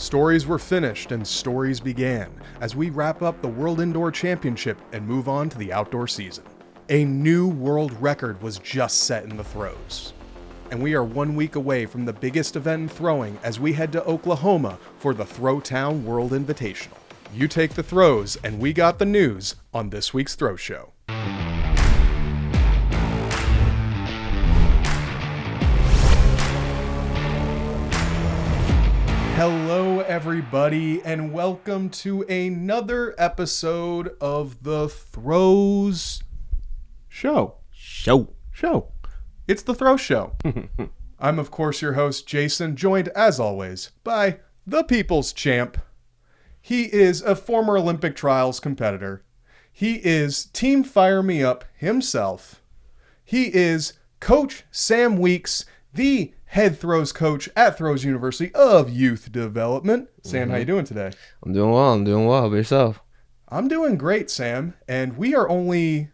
Stories were finished and stories began as we wrap up the World Indoor Championship and move on to the outdoor season. A new world record was just set in the throws. And we are 1 week away from the biggest event in throwing as we head to Oklahoma for the Throwtown World Invitational. You take the throws, and we got the news on this week's Throw Show. Hello, everybody, and welcome to another episode of the Throws Show. It's the Throw Show. I'm, of course, your host, Jason, joined, as always, by the People's Champ. He is a former Olympic trials competitor. He is Team Fire Me Up himself. He is Coach Sam Weeks, the head throws coach at Throws University of Youth Development. Sam, how you doing today? I'm doing well. How about yourself? I'm doing great, Sam. And we are only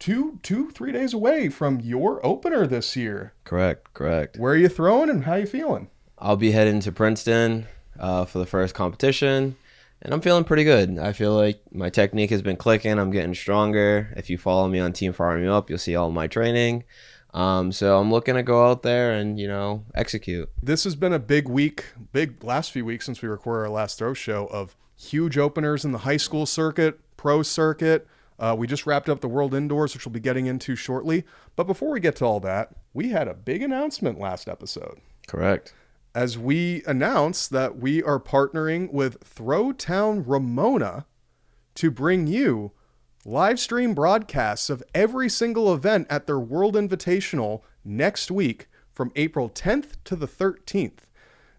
3 days away from your opener this year. Correct. Where are you throwing and how you feeling? I'll be heading to Princeton for the first competition, and I'm feeling pretty good. I feel like my technique has been clicking. I'm getting stronger. If you follow me on Team Fire Me Up, you'll see all my training. So I'm looking to go out there and, execute. This has been a big last few weeks since we recorded our last throw show of huge openers in the high school circuit, pro circuit. We just wrapped up the World Indoors, which we'll be getting into shortly. But before we get to all that, we had a big announcement last episode. Correct. As we announced that we are partnering with Throwtown Ramona to bring you live stream broadcasts of every single event at their World Invitational next week from April 10th to the 13th.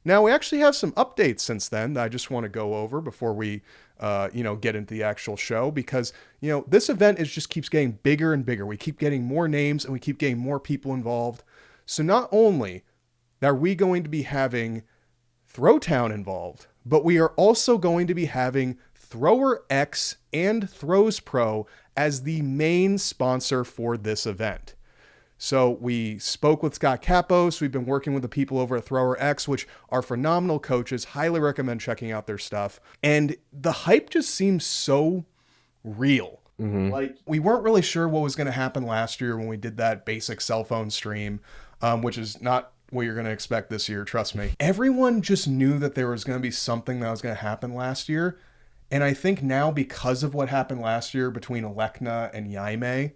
Now, we actually have some updates since then that I just want to go over before we get into the actual show, because, this event just keeps getting bigger and bigger. We keep getting more names and we keep getting more people involved. So not only are we going to be having Throwtown involved, but we are also going to be having Thrower X and Throws Pro as the main sponsor for this event. So we spoke with Scott Kapos. We've been working with the people over at Thrower X, which are phenomenal coaches. Highly recommend checking out their stuff. And the hype just seems so real. Mm-hmm. Like, we weren't really sure what was going to happen last year when we did that basic cell phone stream, which is not what you're going to expect this year, trust me. Everyone just knew that there was going to be something that was going to happen last year. And I think now, because of what happened last year between Alekna and Jaime,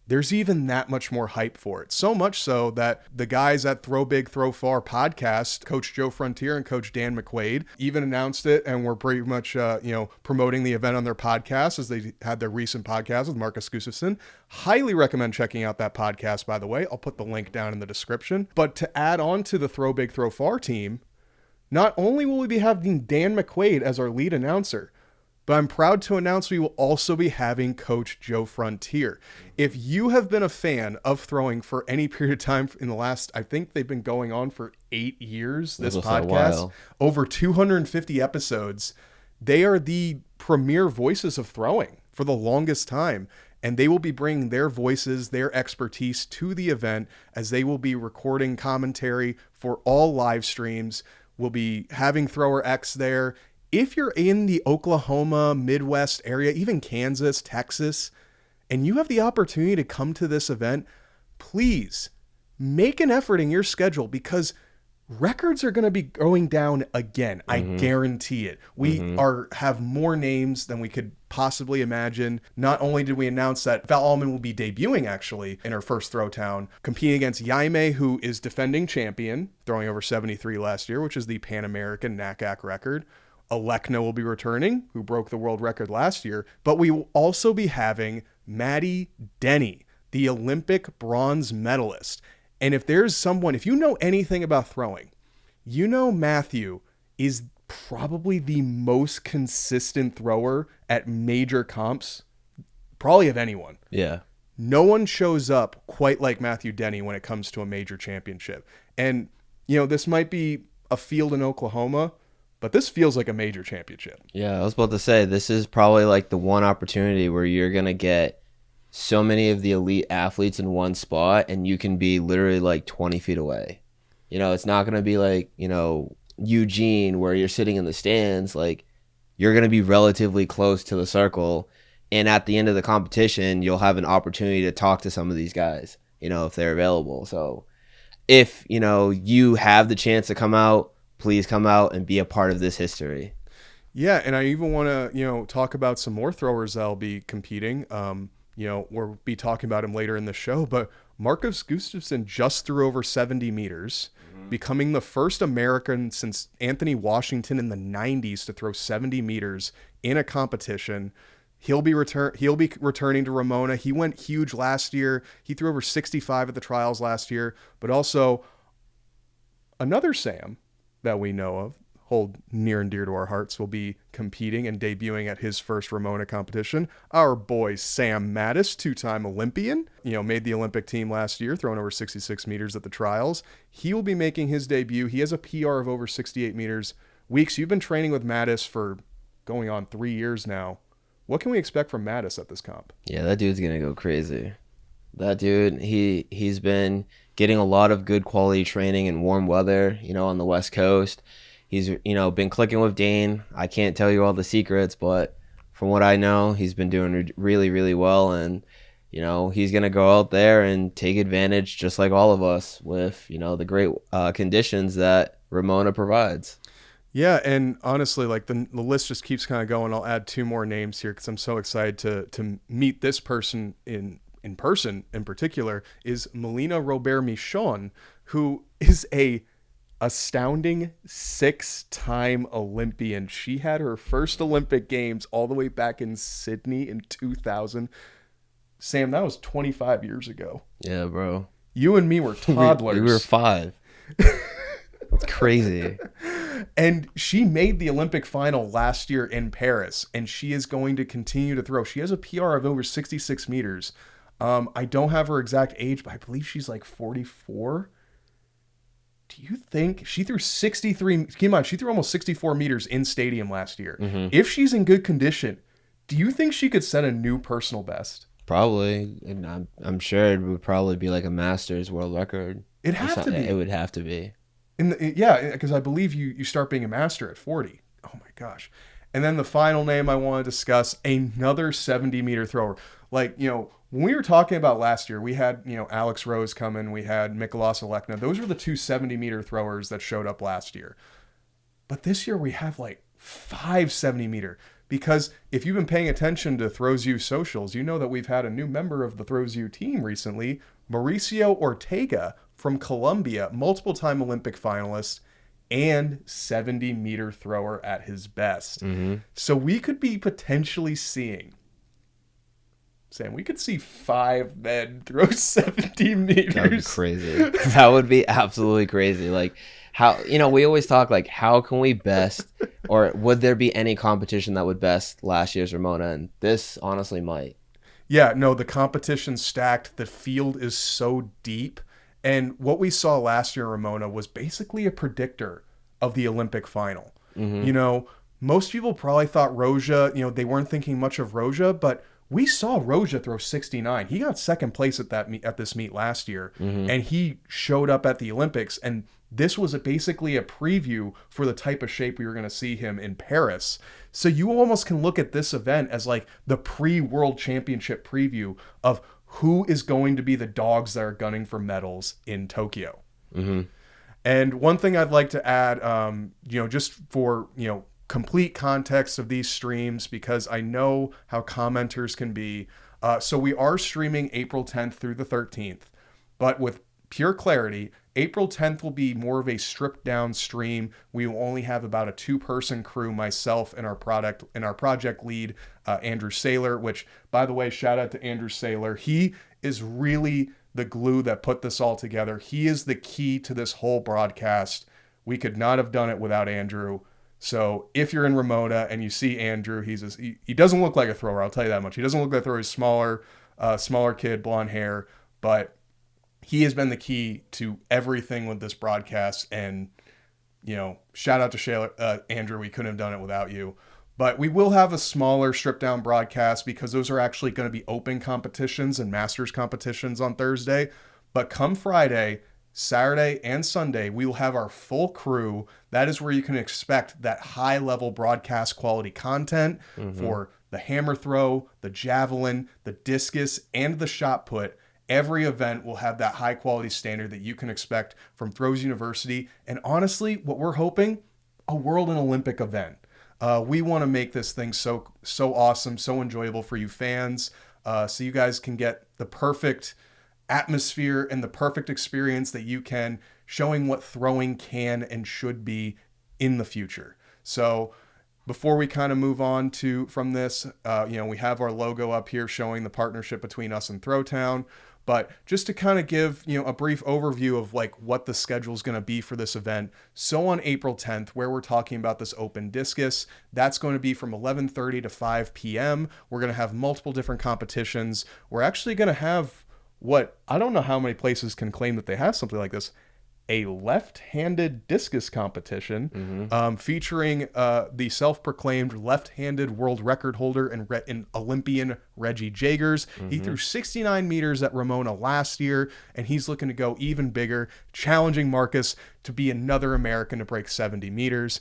there's even that much more hype for it. So much so that the guys at Throw Big, Throw Far podcast, Coach Joe Frontier and Coach Dan McQuaid, even announced it and were pretty much, promoting the event on their podcast as they had their recent podcast with Marcus Gustafson. Highly recommend checking out that podcast, by the way. I'll put the link down in the description. But to add on to the Throw Big, Throw Far team, not only will we be having Dan McQuaid as our lead announcer, but I'm proud to announce we will also be having Coach Joe Frontier. If you have been a fan of throwing for any period of time in the last, I think they've been going on for 8 years, this podcast, over 250 episodes, they are the premier voices of throwing for the longest time. And they will be bringing their voices, their expertise to the event as they will be recording commentary for all live streams. We'll be having Thrower X there. If you're in the Oklahoma, Midwest area, even Kansas, Texas, and you have the opportunity to come to this event, please make an effort in your schedule, because records are going to be going down again. I guarantee it. We have more names than we could possibly imagine. Not only did we announce that Val Allman will be debuting actually in her first Throwtown, competing against Jaime, who is defending champion, throwing over 73 last year, which is the Pan American NACAC record. Alekna will be returning, who broke the world record last year, but we will also be having Maddie Denny, the Olympic bronze medalist. And if you know anything about throwing, Matthew is probably the most consistent thrower at major comps, probably of anyone. Yeah. No one shows up quite like Matthew Denny when it comes to a major championship. And, this might be a field in Oklahoma, but this feels like a major championship. Yeah, I was about to say, this is probably like the one opportunity where you're going to get so many of the elite athletes in one spot, and you can be literally like 20 feet away. It's not going to be like, Eugene where you're sitting in the stands, like you're going to be relatively close to the circle. And at the end of the competition, you'll have an opportunity to talk to some of these guys, if they're available. So if, you have the chance to come out, please come out and be a part of this history. Yeah, and I even want to, talk about some more throwers that'll be competing. We'll be talking about him later in the show, but Marcus Gustafsson just threw over 70 meters, becoming the first American since Anthony Washington in the 90s to throw 70 meters in a competition. He'll be returning to Ramona. He went huge last year. He threw over 65 at the trials last year, but also another Sam that we know of, hold near and dear to our hearts, will be competing and debuting at his first Ramona competition. Our boy Sam Mattis, two-time Olympian, made the Olympic team last year, throwing over 66 meters at the trials. He will be making his debut. He has a PR of over 68 meters. Weeks, you've been training with Mattis for going on 3 years now. What can we expect from Mattis at this comp? Yeah, that dude's gonna go crazy. That dude, he's been getting a lot of good quality training in warm weather, on the West Coast. He's, been clicking with Dane. I can't tell you all the secrets, but from what I know, he's been doing really, really well. And, he's going to go out there and take advantage, just like all of us, with, the great conditions that Ramona provides. Yeah, and honestly, like the list just keeps kind of going. I'll add 2 more names here because I'm so excited to meet this person in person in particular, is Melina Robert Michon, who is a astounding 6-time Olympian. She had her first Olympic Games all the way back in Sydney in 2000. Sam, that was 25 years ago. Yeah, bro. You and me were toddlers. We were 5. That's crazy. And she made the Olympic final last year in Paris, and she is going to continue to throw. She has a PR of over 66 meters. I don't have her exact age, but I believe she's like 44. Do you think she threw 63? Keep in mind, she threw almost 64 meters in stadium last year. Mm-hmm. If she's in good condition, do you think she could set a new personal best? Probably. And I'm sure it would probably be like a Masters world record. It'd have to be. It would have to be. Yeah, because I believe you start being a master at 40. Oh my gosh. And then the final name I want to discuss, another 70-meter thrower. Like, when we were talking about last year, we had, Alex Rose come in, we had Mikolas Alekna. Those were the 2 70-meter throwers that showed up last year. But this year we have like 5 70-meter. Because if you've been paying attention to Throws You socials, you know that we've had a new member of the Throws You team recently, Mauricio Ortega from Colombia, multiple-time Olympic finalist and 70-meter thrower at his best. Mm-hmm. So we could be potentially seeing, Sam, we could see 5 men throw 70 meters. That would be crazy. That would be absolutely crazy. Like, how, we always talk like, how can we best, or would there be any competition that would best last year's Ramona? And this honestly might. Yeah, no, the competition's stacked. The field is so deep. And what we saw last year in Ramona was basically a predictor of the Olympic final. Mm-hmm. Most people probably thought Roja, they weren't thinking much of Roja, but we saw Roja throw 69. He got second place at this meet last year, mm-hmm. and he showed up at the Olympics. And this was basically a preview for the type of shape we were going to see him in Paris. So you almost can look at this event as like the pre-World Championship preview of who is going to be the dogs that are gunning for medals in Tokyo. Mm-hmm. And one thing I'd like to add, just for, complete context of these streams, because I know how commenters can be. So we are streaming April 10th through the 13th, but with pure clarity, April 10th will be more of a stripped down stream. We will only have about a 2-person crew, myself and our project lead, Andrew Saylor, which, by the way, shout out to Andrew Saylor. He is really the glue that put this all together. He is the key to this whole broadcast. We could not have done it without Andrew. So if you're in Ramona and you see Andrew, he doesn't look like a thrower, I'll tell you that much. He doesn't look like a thrower. He's smaller kid, blonde hair, but he has been the key to everything with this broadcast. And, shout out to Andrew. We couldn't have done it without you. But we will have a smaller stripped down broadcast because those are actually going to be open competitions and masters competitions on Thursday. But come Friday, Saturday and Sunday, we will have our full crew. That is where you can expect that high level broadcast quality content for the hammer throw, the javelin, the discus, and the shot put. Every event will have that high quality standard that you can expect from Throws University. And honestly, what we're hoping, a world and Olympic event. We want to make this thing so awesome, so enjoyable for you fans, so you guys can get the perfect atmosphere and the perfect experience that you can, showing what throwing can and should be in the future. So before we kind of move on from this, we have our logo up here showing the partnership between us and Throwtown. But just to kind of give, a brief overview of like what the schedule is going to be for this event. So on April 10th, where we're talking about this open discus, that's going to be from 11:30 to 5 p.m. We're going to have multiple different competitions. We're actually going to have what I don't know how many places can claim that they have something like this. A left-handed discus competition featuring the self-proclaimed left-handed world record holder and Olympian Reggie Jagers. He threw 69 meters at Ramona last year, and he's looking to go even bigger, challenging Marcus to be another American to break 70 meters.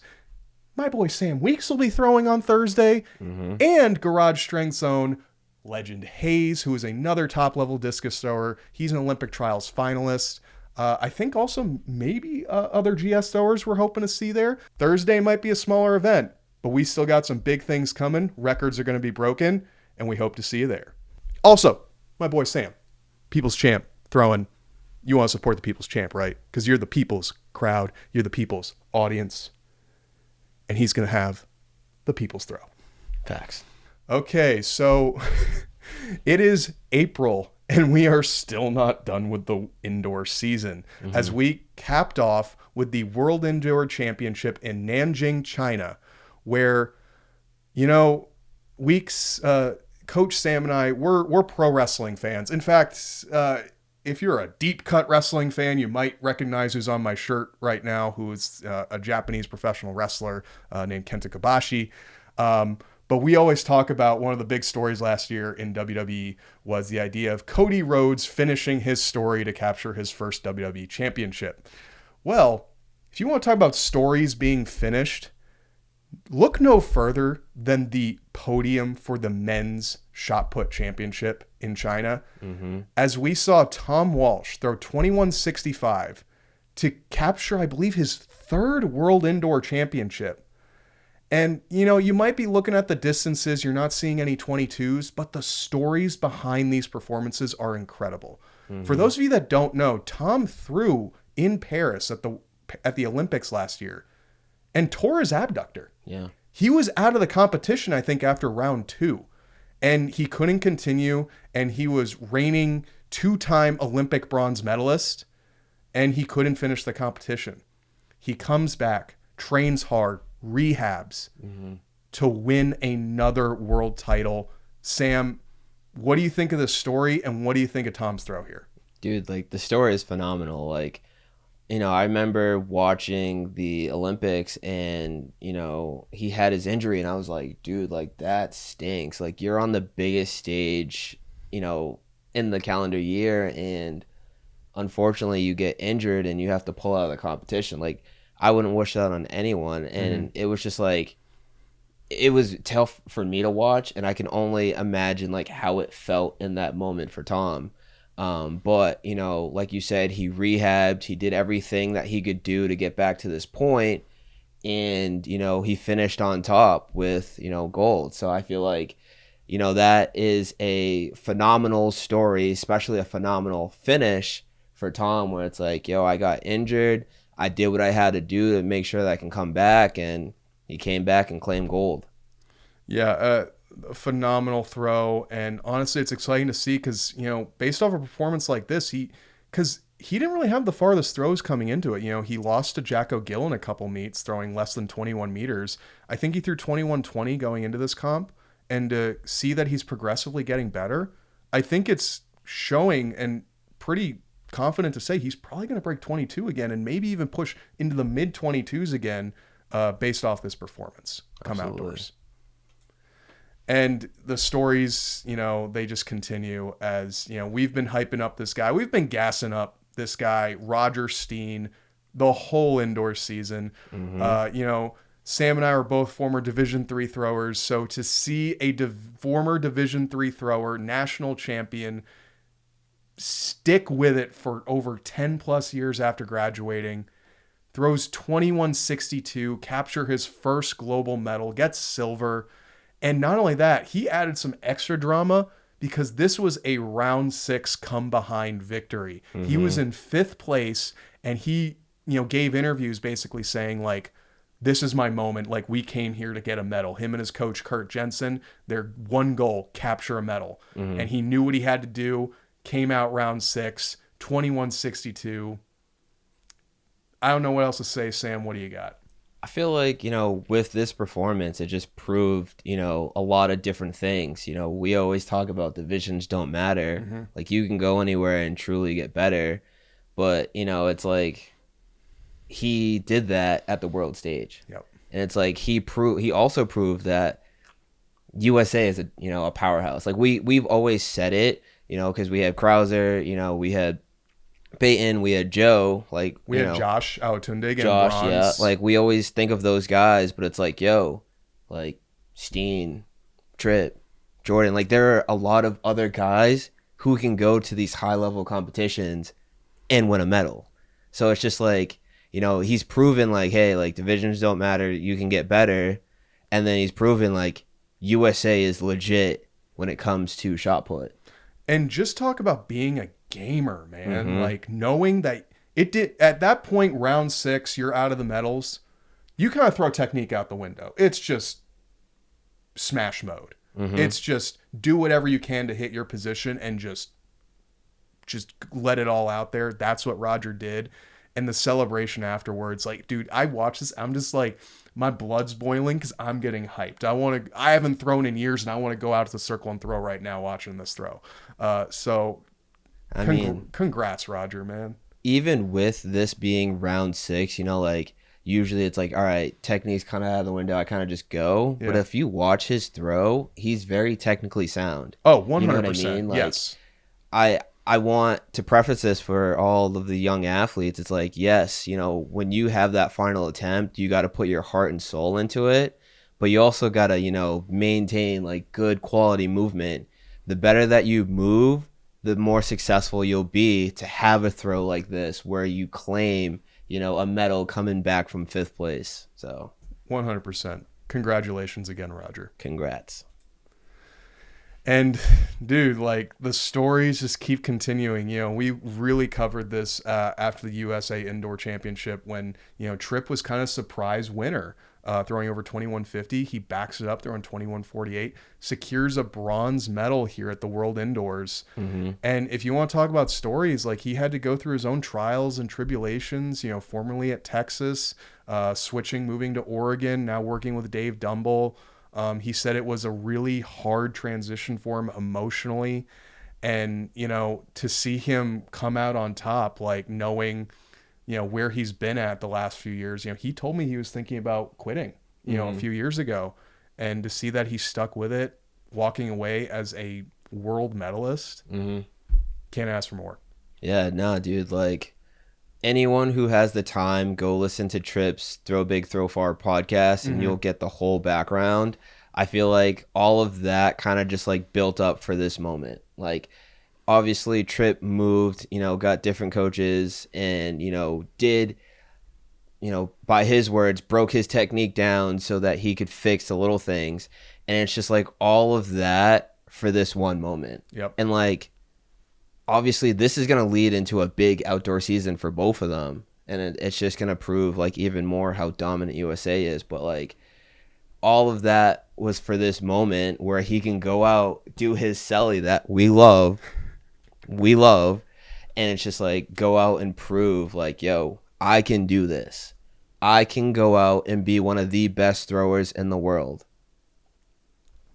My boy Sam Weeks will be throwing on Thursday, and Garage Strength Zone legend Hayes, who is another top-level discus thrower. He's an Olympic trials finalist. I think also maybe other GS throwers we're hoping to see there. Thursday might be a smaller event, but we still got some big things coming. Records are going to be broken, and we hope to see you there. Also, my boy Sam, People's Champ, throwing. You want to support the People's Champ, right? Because you're the people's crowd. You're the people's audience. And he's going to have the People's Throw. Facts. Okay, so it is April, and we are still not done with the indoor season, as we capped off with the World Indoor Championship in Nanjing, China, where, Weeks, Coach Sam and I, we're pro wrestling fans. In fact, if you're a deep cut wrestling fan, you might recognize who's on my shirt right now, who is a Japanese professional wrestler named Kenta Kobashi. But we always talk about one of the big stories last year in WWE was the idea of Cody Rhodes finishing his story to capture his first WWE championship. Well, if you want to talk about stories being finished, look no further than the podium for the men's shot put championship in China, as we saw Tom Walsh throw 21.65 to capture, I believe, his third World Indoor Championship. And, you might be looking at the distances, you're not seeing any 22s, but the stories behind these performances are incredible. For those of you that don't know, Tom threw in Paris at the Olympics last year and tore his abductor. Yeah. He was out of the competition, I think, after round 2. And he couldn't continue, and he was reigning 2-time Olympic bronze medalist, and he couldn't finish the competition. He comes back, trains hard, rehabs to win another world title. Sam, what do you think of this story, and what do you think of Tom's throw here? Dude, the story is phenomenal. I remember watching the Olympics, and he had his injury, and I was like, dude, that stinks. You're on the biggest stage in the calendar year, and unfortunately you get injured and you have to pull out of the competition. I wouldn't wish that on anyone. And it was just it was tough for me to watch, and I can only imagine how it felt in that moment for Tom. But like you said, he rehabbed, he did everything that he could do to get back to this point, and he finished on top with gold. So I feel that is a phenomenal story, especially a phenomenal finish for Tom, where it's I got injured, I did what I had to do to make sure that I can come back, and he came back and claimed gold. Yeah, a phenomenal throw, and honestly, it's exciting to see because, based off a performance like this, because he didn't really have the farthest throws coming into it. He lost to Jack O'Gill in a couple meets, throwing less than 21 meters. I think he threw 21.20 going into this comp, and to see that he's progressively getting better, I think it's showing, and pretty confident to say he's probably going to break 22 again, and maybe even push into the mid 22s again, based off this performance come Absolutely. Outdoors. And the stories, they just continue as, we've been hyping up this guy. We've been gassing up this guy, Roger Steen, the whole indoor season. You know, Sam and I are both former Division III throwers, so to see a former Division III thrower, national champion, stick with it for over 10 plus years after graduating, throws 2162, capture his first global medal, gets silver. And not only that, he added some extra drama because this was a round 6 come behind victory. He was in 5th place, and he, you know, gave interviews basically saying like, this is my moment. Like, we came here to get a medal. Him and his coach, Kurt Jensen, their one goal, capture a medal. And he knew what he had to do, came out round 6, 2162. I don't know what else to say, Sam. What do you got? I feel like, you know, with this performance, it just proved, you know, a lot of different things. You know, we always talk about divisions don't matter. Like, you can go anywhere and truly get better. But, you know, it's like he did that at the world stage. Yep. And it's like he also proved that USA is a powerhouse. Like, we've always said it, you know, because we had Krauser, you know, we had Peyton, we had Joe, like we had Josh Alatunde getting Josh, bronze. yeah. Like, we always think of those guys, but it's like, yo, like Steen, Tripp, Jordan, like there are a lot of other guys who can go to these high level competitions and win a medal. So it's just like, you know, he's proven like, hey, like divisions don't matter, you can get better. And then he's proven like USA is legit when it comes to shot put. And just talk about being a gamer, man. Like, knowing that it did at that point, round 6, you're out of the medals, you kind of throw technique out the window. It's just smash mode. It's just do whatever you can to hit your position and just let it all out there. That's what Roger did. And the celebration afterwards, like, dude, I watch this, I'm just like, my blood's boiling because I'm getting hyped. I haven't thrown in years, and I want to go out to the circle and throw right now watching this throw. So I mean, congrats, Roger, man. Even with this being round 6, you know, like usually it's like, all right, technique's kind of out of the window, I kind of just go. Yeah. But if you watch his throw, he's very technically sound. Oh, 100%. You know what I mean? Like, yes. I want to preface this for all of the young athletes. It's like, yes, you know, when you have that final attempt, you got to put your heart and soul into it, but you also got to, you know, maintain like good quality movement. The better that you move, the more successful you'll be to have a throw like this where you claim, you know, a medal coming back from 5th place. So 100%. Congratulations again, Roger. Congrats. And dude, like the stories just keep continuing. You know, we really covered this after the USA Indoor Championship when, you know, Tripp was kind of surprise winner, throwing over 2150. He backs it up throwing 2148, secures a bronze medal here at the World Indoors. And if you want to talk about stories, like he had to go through his own trials and tribulations, you know, formerly at Texas, switching, moving to Oregon, now working with Dave Dumble. He said it was a really hard transition for him emotionally. And, you know, to see him come out on top, like knowing, you know, where he's been at the last few years, you know, he told me he was thinking about quitting, you know, a few years ago. And to see that he stuck with it, walking away as a world medalist, can't ask for more. Yeah, no, dude, like anyone who has the time, go listen to Tripp's Throw Big, Throw Far podcast, and you'll get the whole background. I feel like all of that kind of just like built up for this moment. Like, obviously, Tripp moved, you know, got different coaches and, you know, did, you know, by his words, broke his technique down so that he could fix the little things. And it's just like all of that for this one moment. Yep. And like, obviously this is going to lead into a big outdoor season for both of them, and it's just going to prove like even more how dominant USA is. But like all of that was for this moment where he can go out, do his celly that we love, and it's just like go out and prove like, yo, I can do this. I can go out and be one of the best throwers in the world.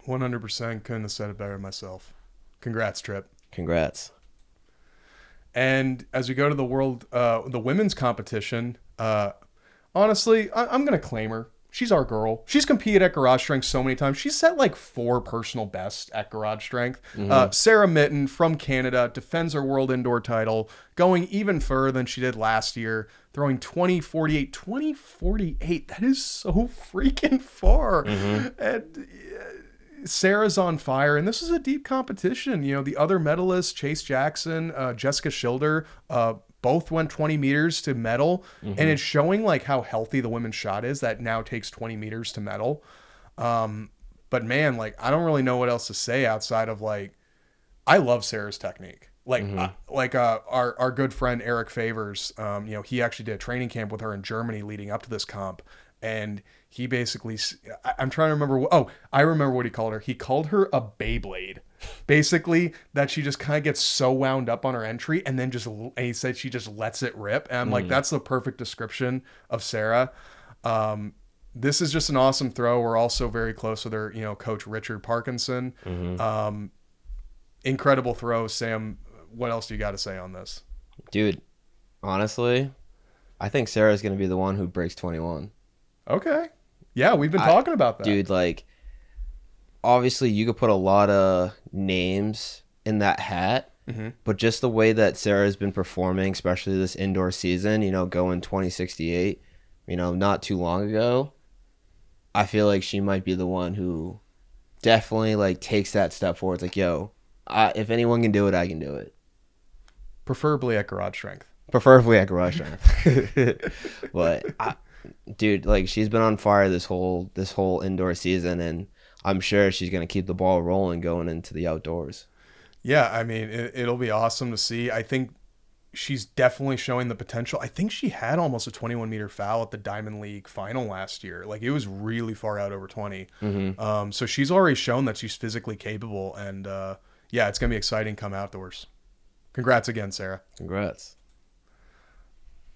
100%. Couldn't have said it better myself. Congrats, Tripp. Congrats. And as we go to the world, the women's competition, honestly, I'm going to claim her. she's our girl. She's competed at garage strength so many times. She's set like 4 personal bests at garage strength. Sarah Mitten from Canada defends her world indoor title, going even further than she did last year, throwing 20.48. 20.48. That is so freaking far. And Sarah's on fire, and this is a deep competition. You know, the other medalists, Chase Jackson, Jessica Schilder, both went 20 meters to medal, and it's showing like how healthy the women's shot is that now takes 20 meters to medal. But man, like, I don't really know what else to say outside of like, I love Sarah's technique. Like, our good friend Eric Favors, you know, he actually did a training camp with her in Germany leading up to this comp. And he basically, I'm trying to remember. I remember what he called her. He called her a Beyblade. Basically, that she just kind of gets so wound up on her entry, and then and he said she just lets it rip. And I'm like, that's the perfect description of Sarah. This is just an awesome throw. We're also very close with her, you know, coach Richard Parkinson. Incredible throw, Sam. What else do you got to say on this? Dude, honestly, I think Sarah's going to be the one who breaks 21. Okay. Yeah, we've been talking about that. Dude, like, obviously you could put a lot of names in that hat, but just the way that Sarah's been performing, especially this indoor season, you know, going 20.68, you know, not too long ago, I feel like she might be the one who definitely, like, takes that step forward. It's like, yo, if anyone can do it, I can do it. Preferably at garage strength. Preferably at garage strength. But dude, like, she's been on fire this whole indoor season, and I'm sure she's gonna keep the ball rolling going into the outdoors. Yeah, I mean, it'll be awesome to see. I think she's definitely showing the potential. I think she had almost a 21-meter foul at the Diamond League final last year. Like, it was really far out over 20. So she's already shown that she's physically capable, and yeah, it's gonna be exciting come outdoors. Congrats again, Sarah. Congrats.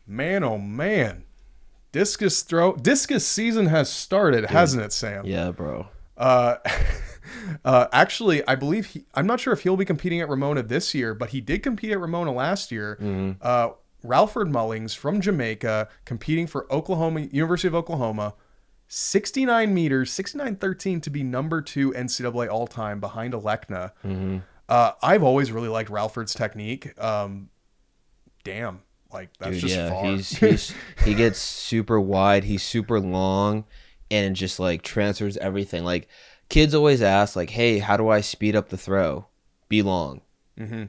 Man, oh man. Discus season has started, hasn't it, Sam? Yeah, bro. Actually, I believe I'm not sure if he'll be competing at Ramona this year, but he did compete at Ramona last year. Ralford Mullings from Jamaica, competing for University of Oklahoma, 69 meters, 69.13 to be number 2 NCAA all time behind Alekna. I've always really liked Ralford's technique. Damn. Like, that's Dude, just yeah, far. he gets super wide. He's super long, and just like transfers everything. Like, kids always ask, like, "Hey, how do I speed up the throw?" Be long,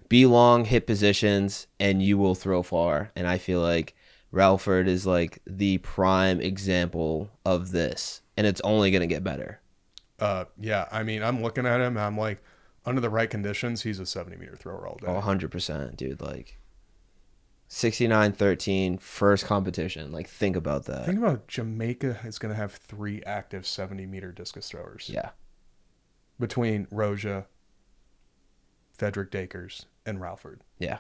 be long, hit positions, and you will throw far. And I feel like Ralford is like the prime example of this, and it's only gonna get better. Yeah, I mean, I'm looking at him, and I'm like, under the right conditions, he's a 70-meter thrower all day. 100%, dude. Like, 69.13 first competition. Like, think about that. Think about Jamaica is going to have 3 active 70-meter discus throwers. Yeah. Between Roja, Frederick Dakers, and Ralford. Yeah.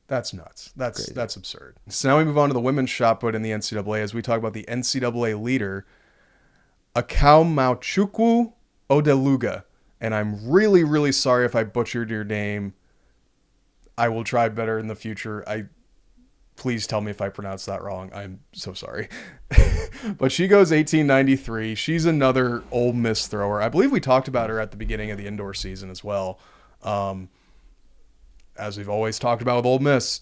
That's nuts. That's absurd. So now we move on to the women's shot put in the NCAA as we talk about the NCAA leader, Akaumauchukwu Odeluga. And I'm really, really sorry if I butchered your name. I will try better in the future. Please tell me if I pronounced that wrong. I'm so sorry. But she goes 18.93. She's another Ole Miss thrower. I believe we talked about her at the beginning of the indoor season as well. As we've always talked about with Ole Miss,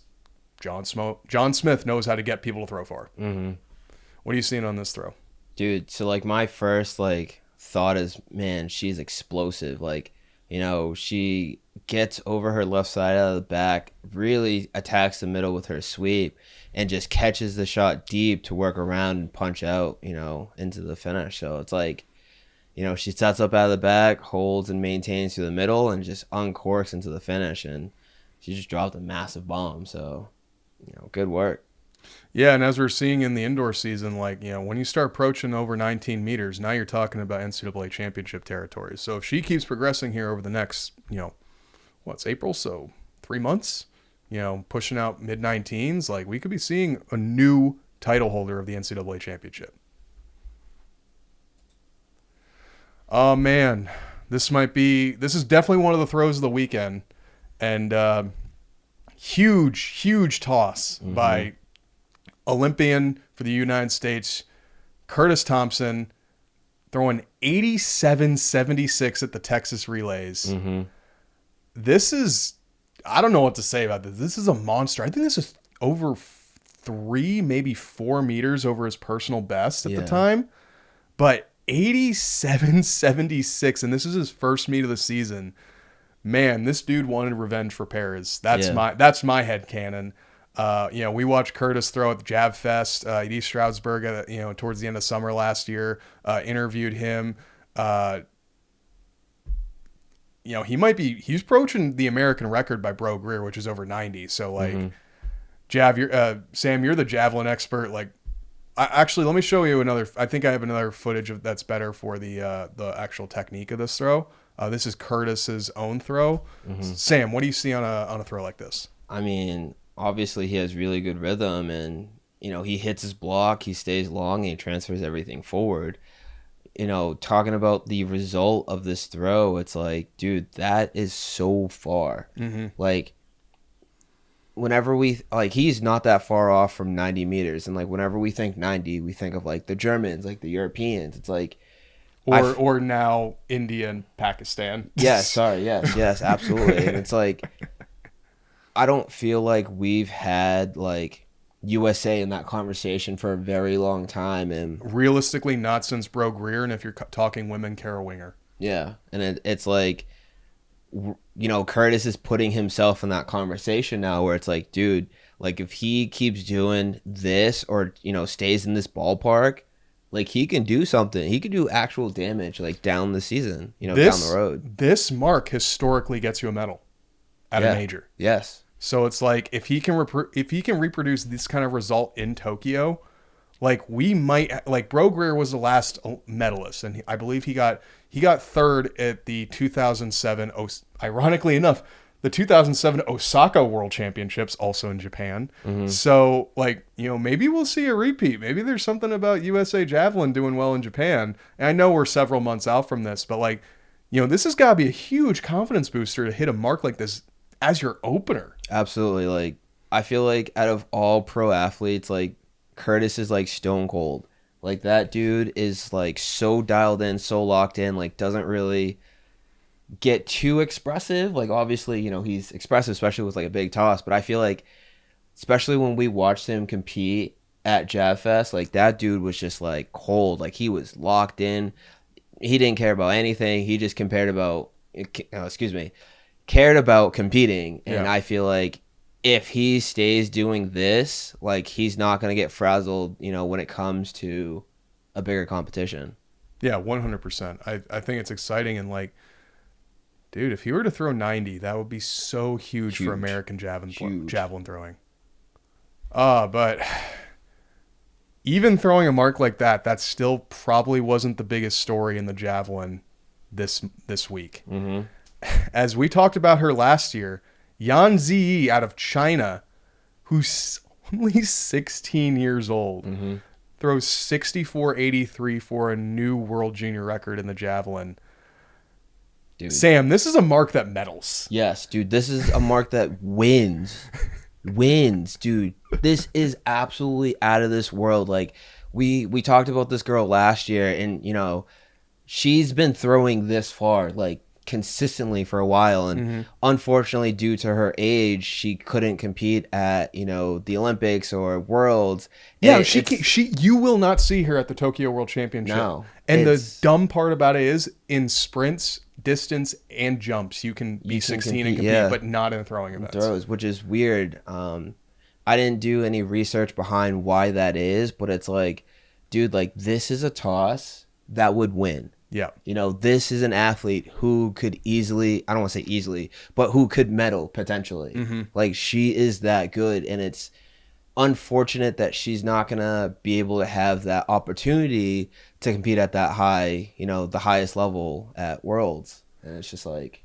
John Smith knows how to get people to throw far. What are you seeing on this throw? Dude, so like my first like thought is, man, she's explosive. Like, you know, she gets over her left side out of the back, really attacks the middle with her sweep, and just catches the shot deep to work around and punch out, you know, into the finish. So it's like, you know, she sets up out of the back, holds and maintains through the middle, and just uncorks into the finish. And she just dropped a massive bomb. So, you know, good work. Yeah, and as we're seeing in the indoor season, like, you know, when you start approaching over 19 meters, now you're talking about NCAA championship territory. So if she keeps progressing here over the next, you know, what's April? So 3 months, you know, pushing out mid-19s, like, we could be seeing a new title holder of the NCAA championship. Oh, man, this is definitely one of the throws of the weekend. And huge toss by Olympian for the United States, Curtis Thompson throwing 87.76 at the Texas Relays. Mm-hmm. This is, I don't know what to say about this. This is a monster. I think this is over 3, maybe 4 meters over his personal best at the time. But 87.76, and this is his first meet of the season. Man, this dude wanted revenge for Perez. That's my headcanon. We watched Curtis throw at the Jab Fest, East Stroudsburg, towards the end of summer last year. Interviewed him. He's approaching the American record by Bro Greer, which is over 90. So Sam, you're the javelin expert. Like, actually, let me show you another. I think I have another footage that's better for the actual technique of this throw. This is Curtis's own throw. Mm-hmm. Sam, what do you see on a throw like this? I mean, obviously he has really good rhythm, and he hits his block, he stays long, and he transfers everything forward. Talking about the result of this throw, it's like, dude, that is so far. Mm-hmm. Like, whenever he's not that far off from 90 meters, and like whenever we think 90, we think of like the Germans, like the Europeans. It's like, or now India and Pakistan. Yes, absolutely. And it's like, I don't feel like we've had like USA in that conversation for a very long time, and realistically not since Bro Greer, and if you're talking women, Kara Winger. Yeah, and it's like, Curtis is putting himself in that conversation now, where it's like, dude, like if he keeps doing this or stays in this ballpark, like he can do something. He can do actual damage like down the season, down the road. This mark historically gets you a medal at a major. Yes. So it's like if he can reproduce this kind of result in Tokyo, like we might, like Bro Greer was the last medalist, and I believe he got third at the 2007. Ironically enough, the 2007 Osaka World Championships, also in Japan. Mm-hmm. So like maybe we'll see a repeat. Maybe there's something about USA Javelin doing well in Japan. And I know we're several months out from this, but like this has got to be a huge confidence booster to hit a mark like this as your opener. Absolutely. Like, I feel like out of all pro athletes, like Curtis is like stone cold. Like that dude is like so dialed in, so locked in, like doesn't really get too expressive. Like obviously, he's expressive, especially with like a big toss. But I feel like, especially when we watched him compete at Jab Fest, like that dude was just like cold. Like he was locked in. He didn't care about anything. He just cared about competing. And I feel like if he stays doing this, like he's not going to get frazzled, when it comes to a bigger competition. Yeah, 100%. I think it's exciting, and like, dude, if he were to throw 90, that would be so huge. For American javelin throwing. But even throwing a mark like that still probably wasn't the biggest story in the javelin this week. Mm-hmm. As we talked about her last year, Yan Ziyi out of China, who's only 16 years old, mm-hmm. throws 64.83 for a new world junior record in the javelin. Dude. Sam, this is a mark that medals. Yes, dude. This is a mark that wins. Dude. This is absolutely out of this world. Like, we talked about this girl last year, and, she's been throwing this far, like, consistently for a while, and mm-hmm. unfortunately, due to her age, she couldn't compete at the Olympics or Worlds. Yeah, you will not see her at the Tokyo World Championship. No, and the dumb part about it is, in sprints, distance, and jumps, you can be 16 and compete, but not in throwing events. Throws, which is weird. I didn't do any research behind why that is, but it's like, dude, like this is a toss that would win. Yeah. This is an athlete who could easily, I don't want to say easily, but who could medal potentially. Mm-hmm. Like she is that good, and it's unfortunate that she's not going to be able to have that opportunity to compete at that high, the highest level at Worlds. And it's just like...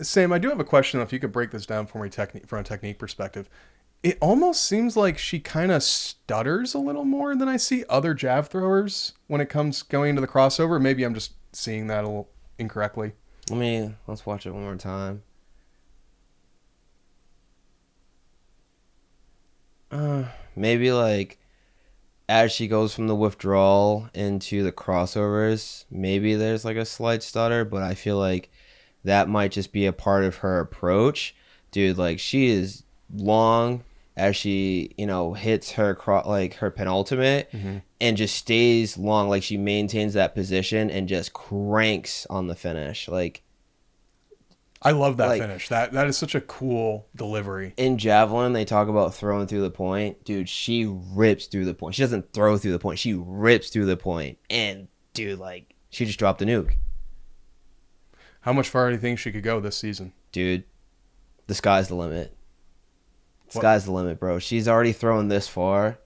Sam, I do have a question, if you could break this down for me from a technique perspective. It almost seems like she kind of stutters a little more than I see other jav throwers when it comes going into the crossover. Maybe I'm just seeing that a little incorrectly. Let's watch it one more time. Maybe like as she goes from the withdrawal into the crossovers, maybe there's like a slight stutter, but I feel like that might just be a part of her approach. Dude, like she is long as she, hits her like her penultimate Mm-hmm. and just stays long, like she maintains that position and just cranks on the finish. I love that Like finish. That is such a cool delivery. in javelin, they talk about throwing through the point. Dude, she rips through the point. She doesn't throw through the point. She rips through the point. And dude, like she just dropped a nuke. How much farther do you think she could go this season? Dude, the sky's the limit. What? Sky's the limit, bro. She's already thrown this far.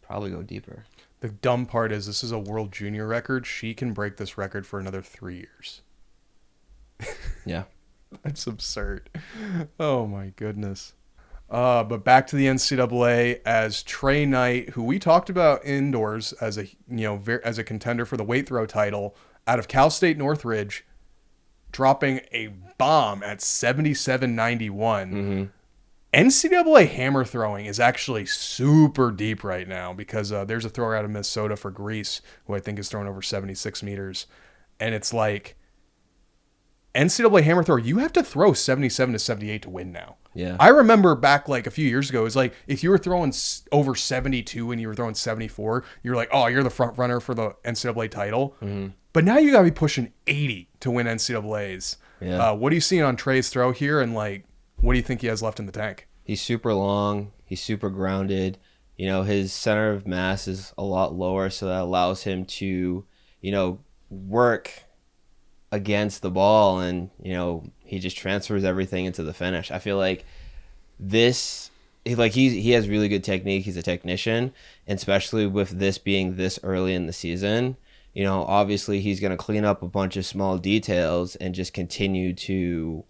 Probably go deeper. The dumb part is this is a world junior record. She can break this record for another 3 years. Yeah. That's absurd. Oh my goodness. But back to the NCAA as Trey Knight, who we talked about indoors as a as a contender for the weight throw title, out of Cal State Northridge, dropping a bomb at 77.91. Mm-hmm. NCAA hammer throwing is actually super deep right now because there's a thrower out of Minnesota for Greece who I think is throwing over 76 meters, and it's like NCAA hammer thrower, you have to throw 77 to 78 to win now. Yeah. I remember back like a few years ago, it was like if you were throwing over 72 and you were throwing 74, you're like, oh, you're the front runner for the NCAA title. Mm-hmm. But now you got to be pushing 80 to win NCAAs. Yeah. What are you seeing on Trey's throw here, and like, what do you think he has left in the tank? He's super long. He's super grounded. His center of mass is a lot lower, so that allows him to, work against the ball, and he just transfers everything into the finish. I feel like he has really good technique. He's a technician, and especially with this being this early in the season, obviously he's going to clean up a bunch of small details and just continue to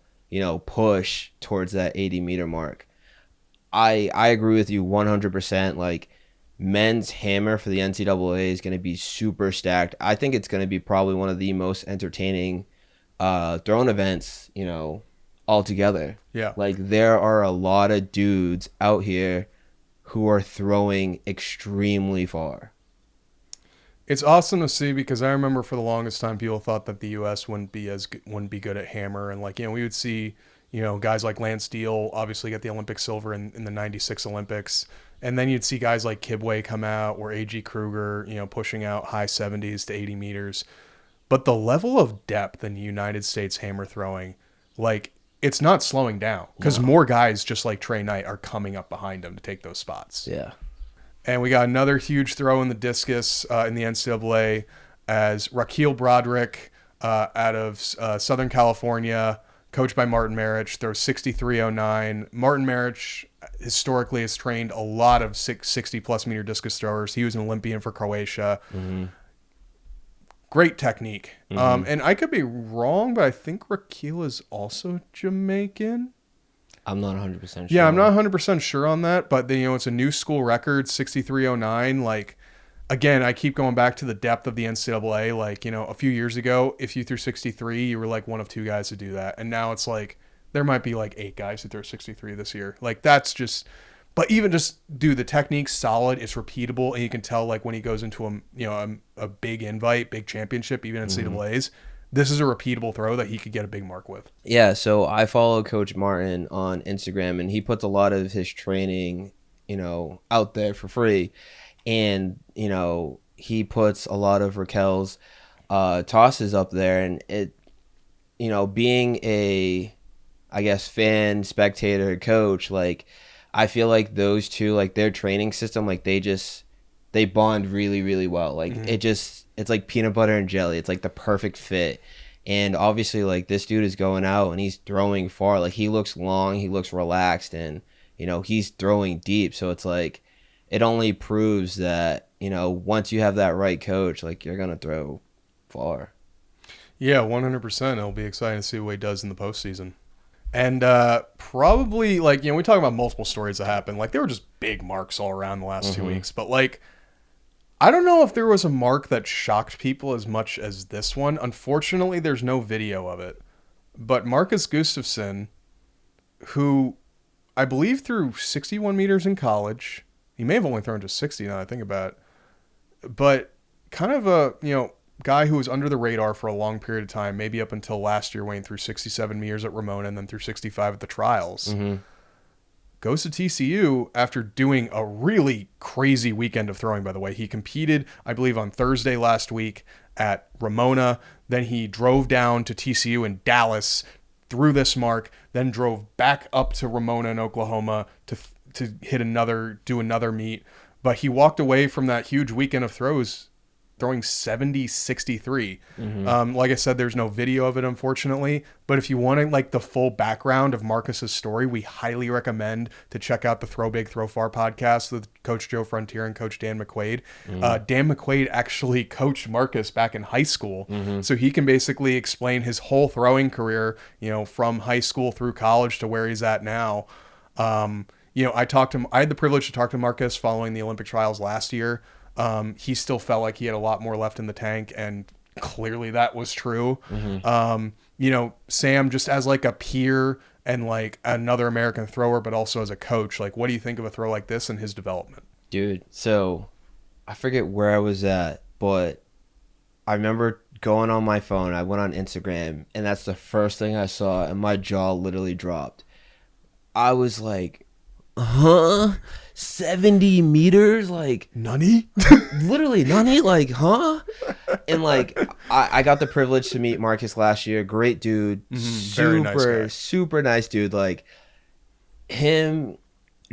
push towards that 80-meter mark. I agree with you 100%. Like, men's hammer for the NCAA is going to be super stacked. I think it's going to be probably one of the most entertaining throwing events, altogether. Yeah. Like, there are a lot of dudes out here who are throwing extremely far. It's awesome to see because I remember for the longest time people thought that the U.S. wouldn't be good at hammer, and we would see guys like Lance Steele obviously get the Olympic silver in the '96 Olympics. And then you'd see guys like Kibwe come out or A.G. Kruger, pushing out high 70s to 80 meters. But the level of depth in United States hammer throwing, it's not slowing down because more guys just like Trey Knight are coming up behind him to take those spots. Yeah. And we got another huge throw in the discus in the NCAA as Raquel Broderick out of Southern California, coached by Martin Marich, throws 63.09. Martin Marich historically has trained a lot of 60-plus meter discus throwers. He was an Olympian for Croatia. Mm-hmm. Great technique. Mm-hmm. And I could be wrong, but I think Raquel is also Jamaican. I'm not 100% sure. Yeah, I'm not 100% sure on that, but it's a new school record, 63.09. Again, I keep going back to the depth of the NCAA. A few years ago, if you threw 63, you were like one of two guys to do that. And now it's like there might be like 8 guys who throw 63 this year. That's just, but even just, dude, the technique's solid. It's repeatable. And you can tell when he goes into a big invite, big championship, even NCAAs, this is a repeatable throw that he could get a big mark with. Yeah, so I follow Coach Martin on Instagram, and he puts a lot of his training, out there for free. And, he puts a lot of Raquel's tosses up there. And it, being a, I guess, fan, spectator, coach, I feel like those two, their training system, they bond really, really well. It's like peanut butter and jelly. It's like the perfect fit. And obviously, this dude is going out and he's throwing far. He looks long, he looks relaxed, and, he's throwing deep. So it's it only proves that, once you have that right coach, you're going to throw far. Yeah, 100%. It'll be exciting to see what he does in the postseason. And probably, we talk about multiple stories that happened. There were just big marks all around the last 2 weeks. But, I don't know if there was a mark that shocked people as much as this one. Unfortunately, there's no video of it. But Marcus Gustafsson, who I believe threw 61 meters in college, He may have only thrown just 60 now I think about it. But kind of a, guy who was under the radar for a long period of time, maybe up until last year when he threw 67 meters at Ramona and then threw 65 at the trials. Mm-hmm. Goes to TCU after doing a really crazy weekend of throwing, by the way. He competed, I believe, on Thursday last week at Ramona. Then he drove down to TCU in Dallas, threw this mark, then drove back up to Ramona in Oklahoma to do another meet. But he walked away from that huge weekend of throws throwing 70-63. Mm-hmm. Like I said, there's no video of it, unfortunately. But if you want like the full background of Marcus's story, we highly recommend to check out the Throw Big, Throw Far podcast with Coach Joe Frontier and Coach Dan McQuaid. Mm-hmm. Dan McQuaid actually coached Marcus back in high school. Mm-hmm. So he can basically explain his whole throwing career, from high school through college to where he's at now. I had the privilege to talk to Marcus following the Olympic trials last year. He still felt like he had a lot more left in the tank, and clearly that was true. Mm-hmm. Sam, just as like a peer and like another American thrower, but also as a coach, like what do you think of a throw like this and his development? Dude, so I forget where I was at, but I remember going on my phone. I went on Instagram, and that's the first thing I saw, and my jaw literally dropped. I was like, huh? 70 meters? Like, Nani? literally, Nani? Like, huh? And like, I got the privilege to meet Marcus last year. Great dude. Very nice guy. Super nice dude. Like, him,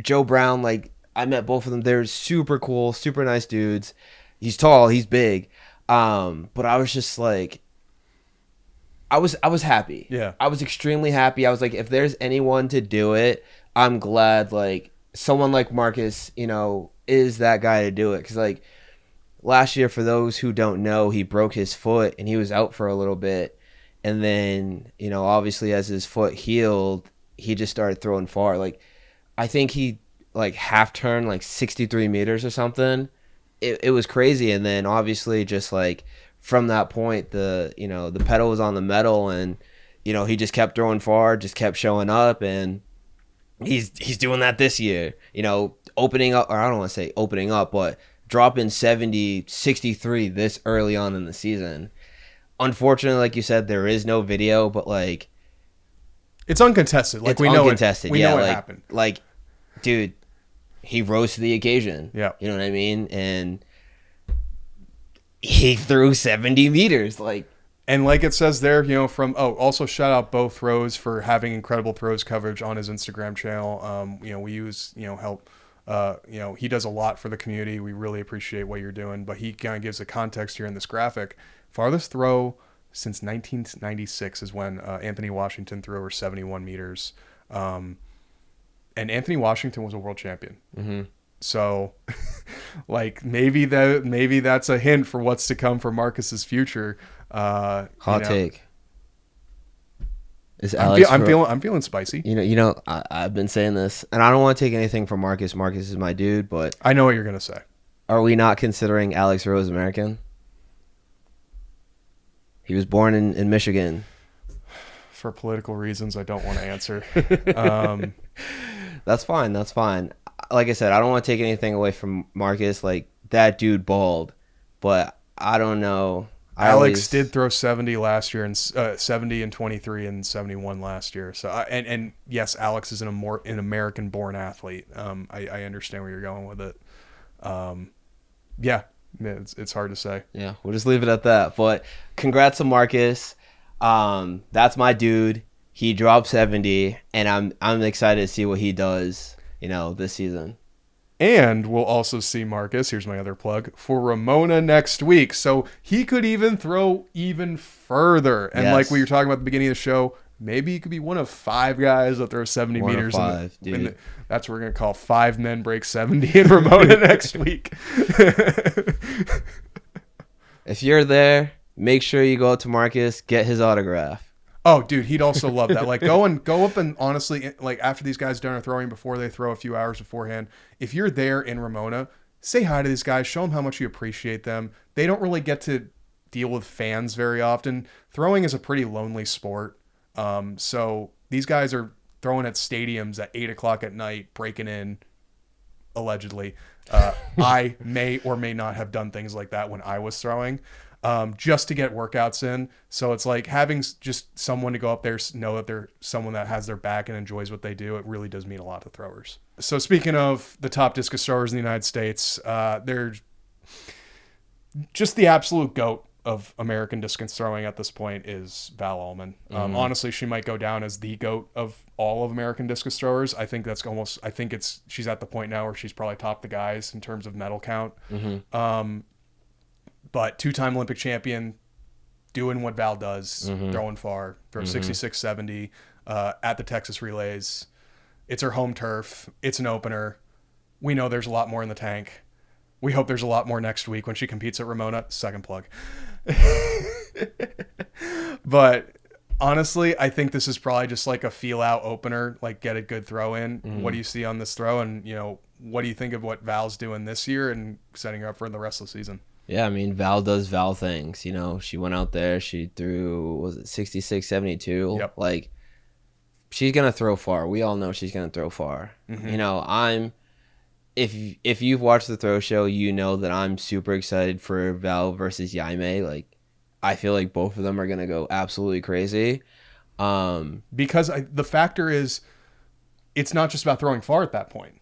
Joe Brown, like, I met both of them. They're super cool, super nice dudes. He's tall, he's big. But I was just like, I was happy. Yeah. I was extremely happy. I was like, if there's anyone to do it, I'm glad, like, someone like Marcus, is that guy to do it. Because, like, last year, for those who don't know, he broke his foot and he was out for a little bit. And then, obviously as his foot healed, he just started throwing far. Like, I think he, like, half turned, like, 63 meters or something. It was crazy. And then, obviously, just, like, from that point, the pedal was on the metal, and, he just kept throwing far, just kept showing up, and he's doing that this year, opening up, or I don't want to say opening up, but dropping 70, 63 this early on in the season. Unfortunately, like you said, there is no video, but like, it's uncontested. Like, it's we know uncontested. We know what like, happened. Like, dude, he rose to the occasion. Yeah. You know what I mean? And he threw 70 meters. Like, and like it says there, also shout out Bo Throws for having incredible throws coverage on his Instagram channel. We use, help. He does a lot for the community. We really appreciate what you're doing, but he kind of gives the context here in this graphic. Farthest throw since 1996 is when Anthony Washington threw over 71 meters. And Anthony Washington was a world champion. mm-hmm. So, like, maybe that's a hint for what's to come for Marcus's future. Hot take. Is Alex I'm feeling spicy. I've been saying this, and I don't want to take anything from Marcus. Marcus is my dude, but I know what you're gonna say. Are we not considering Alex Rose American? He was born in Michigan. For political reasons, I don't want to answer. That's fine. That's fine. Like I said, I don't want to take anything away from Marcus. Like, that dude balled, but I don't know. Alex did throw 70 last year, and 70 and 23 and 71 last year. So, and yes, Alex is an American-born athlete. I understand where you're going with it. Yeah, it's hard to say. Yeah, we'll just leave it at that. But congrats to Marcus. That's my dude. He dropped 70, and I'm excited to see what he does, this season. And we'll also see Marcus, here's my other plug, for Ramona next week. So he could even throw even further. And Yes. like we were talking about at the beginning of the show, maybe he could be one of 5 guys that throw 70 One of meters. 5, dude. That's what we're going to call 5 men break 70 in Ramona next week. If you're there, make sure you go to Marcus, get his autograph. Oh, dude, he'd also love that. Like, go up and honestly, like, after these guys done throwing, before they throw a few hours beforehand, if you're there in Ramona, say hi to these guys, show them how much you appreciate them. They don't really get to deal with fans very often. Throwing is a pretty lonely sport. So these guys are throwing at stadiums at 8 o'clock at night, breaking in, allegedly. I may or may not have done things like that when I was throwing, just to get workouts in. So it's like having just someone to go up there, know that they're someone that has their back and enjoys what they do. It really does mean a lot to throwers. So speaking of the top discus throwers in the United States, they're just the absolute GOAT of American discus throwing at this point is Val Ullman. Honestly, she might go down as the GOAT of all of American discus throwers. I think she's at the point now where she's probably topped the guys in terms of medal count. But two-time Olympic champion, doing what Val does, throwing far, throws 66, 70 at the Texas Relays. It's her home turf. It's an opener. We know there's a lot more in the tank. We hope there's a lot more next week when she competes at Ramona. Second plug. But honestly, I think this is probably just like a feel-out opener, like get a good throw in. What do you see on this throw? And, what do you think of what Val's doing this year and setting her up for the rest of the season? Yeah, I mean, Val does Val things. She went out there, she threw, was it 66, 72? Yep. Like, she's going to throw far. We all know she's going to throw far. If you've watched the throw show, you know that I'm super excited for Val versus Jaime. Like, I feel like both of them are going to go absolutely crazy. Because the factor is, it's not just about throwing far at that point.